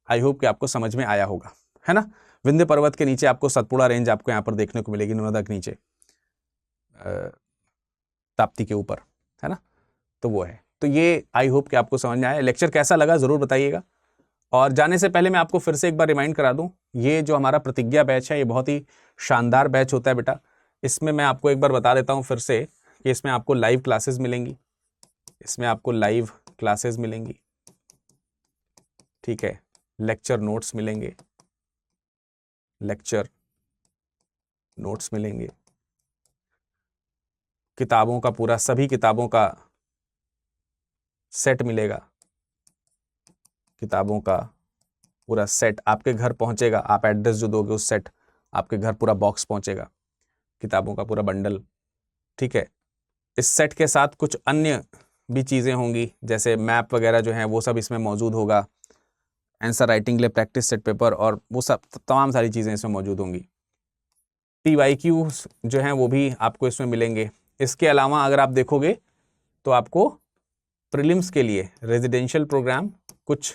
आई होप कि आपको समझ में आया होगा, है ना। विंध्य पर्वत के नीचे आपको सतपुड़ा रेंज आपको यहां पर देखने को मिलेगी, नर्मदा के नीचे ताप्ती के ऊपर, है ना। तो वो है। तो ये आई होप कि आपको समझ में आया। लेक्चर कैसा लगा जरूर बताइएगा। और जाने से पहले मैं आपको फिर से एक बार रिमाइंड करा दूं, ये जो हमारा प्रतिज्ञा बैच है ये बहुत ही शानदार बैच होता है बेटा। इसमें मैं आपको एक बार बता देता हूं फिर से कि इसमें आपको लाइव क्लासेस मिलेंगी, इसमें आपको लाइव क्लासेस मिलेंगी, ठीक है। लेक्चर नोट्स मिलेंगे, लेक्चर नोट्स मिलेंगे, किताबों का पूरा, सभी किताबों का सेट मिलेगा, किताबों का पूरा सेट आपके घर पहुंचेगा। आप एड्रेस जो दोगे उस सेट आपके घर पूरा बॉक्स पहुंचेगा, किताबों का पूरा बंडल, ठीक है। इस सेट के साथ कुछ अन्य भी चीज़ें होंगी, जैसे मैप वगैरह जो हैं वो सब इसमें मौजूद होगा, आंसर राइटिंग के लिए प्रैक्टिस सेट पेपर और वो सब तमाम सारी चीज़ें इसमें मौजूद होंगी। PYQ जो हैं वो भी आपको इसमें मिलेंगे। इसके अलावा अगर आप देखोगे तो आपको प्रीलिम्स के लिए रेजिडेंशियल प्रोग्राम, कुछ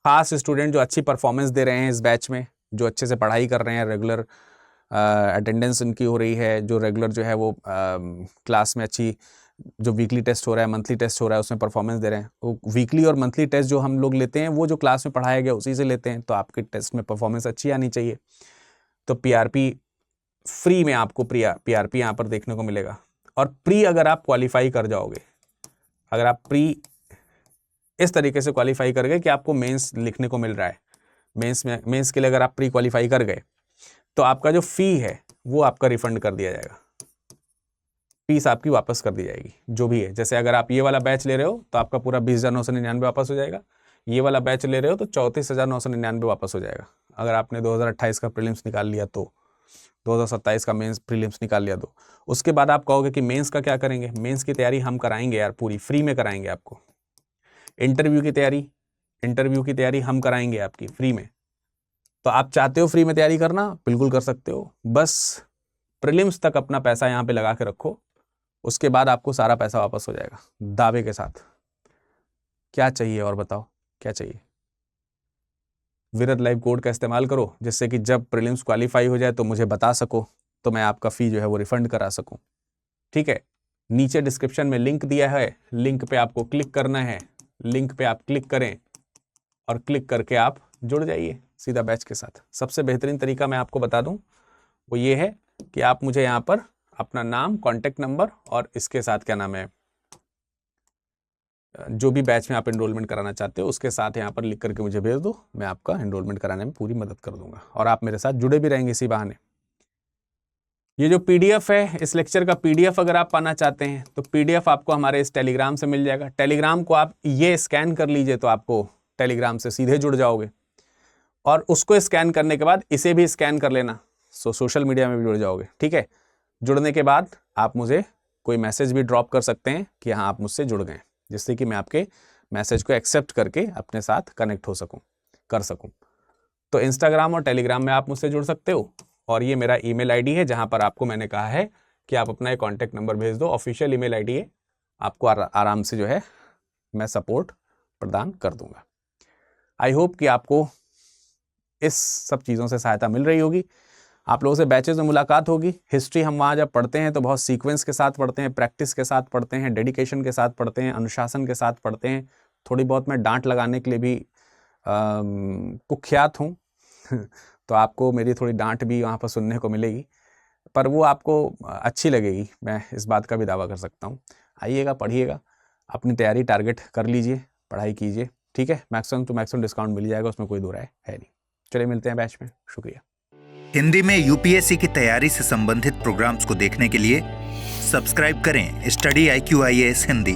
खास स्टूडेंट जो अच्छी परफॉर्मेंस दे रहे हैं इस बैच में, जो अच्छे से पढ़ाई कर रहे हैं, रेगुलर अटेंडेंस उनकी हो रही है, जो रेगुलर जो है वो क्लास में अच्छी, जो वीकली टेस्ट हो रहा है, मंथली टेस्ट हो रहा है, उसमें परफॉर्मेंस दे रहे हैं। वो वीकली और मंथली टेस्ट जो हम लोग लेते हैं वो जो क्लास में पढ़ाया गया उसी से लेते हैं, तो आपके टेस्ट में परफॉर्मेंस अच्छी आनी चाहिए। तो PRP फ्री में आपको PRP यहाँ पर देखने को मिलेगा। और प्री अगर आप क्वालिफाई कर जाओगे, अगर आप प्री इस तरीके से क्वालिफाई कर गए कि आपको मेंस लिखने को मिल रहा है, मेंस के लिए अगर आप प्री क्वालिफाई कर गए तो आपका जो फी है वो आपका रिफंड कर दिया जाएगा, फीस आपकी वापस कर दी जाएगी जो भी है। जैसे अगर आप ये वाला बैच ले रहे हो तो आपका पूरा 20,999 वापस हो जाएगा, ये वाला बैच ले रहे हो तो 34,999 वापस हो जाएगा। अगर आपने 2028 का प्रीलिम्स निकाल लिया तो, 2027 का मेंस प्रीलिम्स निकाल लिया तो, उसके बाद आप कहोगे कि मेंस का क्या करेंगे, मेंस की तैयारी हम कराएंगे यार, पूरी फ्री में कराएंगे आपको, इंटरव्यू की तैयारी हम कराएंगे आपकी फ्री में। तो आप चाहते हो फ्री में तैयारी करना, बिल्कुल कर सकते हो। बस प्रीलिम्स तक अपना पैसा यहाँ पे लगा के रखो, उसके बाद आपको सारा पैसा वापस हो जाएगा दावे के साथ। क्या चाहिए और बताओ, क्या चाहिए? विरत लाइव कोड का इस्तेमाल करो, जिससे कि जब प्रीलिम्स क्वालिफाई हो जाए तो मुझे बता सको, तो मैं आपका फी जो है वो रिफंड करा सकूं। ठीक है, नीचे डिस्क्रिप्शन में लिंक दिया है, लिंक पे आपको क्लिक करना है, लिंक पे आप क्लिक करें और क्लिक करके आप जुड़ जाइए सीधा बैच के साथ। सबसे बेहतरीन तरीका मैं आपको बता दूं वो ये है कि आप मुझे यहाँ पर अपना नाम, कॉन्टेक्ट नंबर और इसके साथ क्या नाम है, जो भी बैच में आप एनरोलमेंट कराना चाहते हो उसके साथ यहाँ पर लिख करके मुझे भेज दो। मैं आपका एनरोलमेंट कराने में पूरी मदद कर दूंगा और आप मेरे साथ जुड़े भी रहेंगे इसी बहाने। ये जो पीडीएफ है, इस लेक्चर का पीडीएफ अगर आप पाना चाहते हैं तो पीडीएफ आपको हमारे इस टेलीग्राम से मिल जाएगा। टेलीग्राम को आप ये स्कैन कर लीजिए तो आपको टेलीग्राम से सीधे जुड़ जाओगे, और उसको स्कैन करने के बाद इसे भी स्कैन कर लेना, सोशल मीडिया में भी जुड़ जाओगे। ठीक है, जुड़ने के बाद आप मुझे कोई मैसेज भी ड्रॉप कर सकते हैं कि हाँ आप मुझसे जुड़ गए, जिससे कि मैं आपके मैसेज को एक्सेप्ट करके अपने साथ कनेक्ट हो सकूं, कर सकूं। तो इंस्टाग्राम और टेलीग्राम में आप मुझसे जुड़ सकते हो, और ये मेरा ईमेल आईडी है जहां पर आपको मैंने कहा है कि आप अपना एक कॉन्टैक्ट नंबर भेज दो। ऑफिशियल ईमेल आईडी है, आपको आराम से जो है मैं सपोर्ट प्रदान कर दूंगा। आई होप कि आपको इस सब चीज़ों से सहायता मिल रही होगी। आप लोगों से बैचेज में मुलाकात होगी। हिस्ट्री हम वहाँ जब पढ़ते हैं तो बहुत सीक्वेंस के साथ पढ़ते हैं, प्रैक्टिस के साथ पढ़ते हैं, डेडिकेशन के साथ पढ़ते हैं, अनुशासन के साथ पढ़ते हैं। थोड़ी बहुत मैं डांट लगाने के लिए भी कुख्यात हूँ तो आपको मेरी थोड़ी डांट भी वहाँ पर सुनने को मिलेगी, पर वो आपको अच्छी लगेगी, मैं इस बात का भी दावा कर सकता हूँ। आइएगा, पढ़िएगा, अपनी तैयारी टारगेट कर लीजिए, पढ़ाई कीजिए। ठीक है, मैक्सिमम टू मैक्सिमम डिस्काउंट मिल जाएगा, उसमें कोई दो राय है नहीं। चलिए मिलते हैं बैच में, शुक्रिया। हिंदी में यूपीएससी की तैयारी से संबंधित प्रोग्राम्स को देखने के लिए सब्सक्राइब करें स्टडी IQ IAS हिंदी।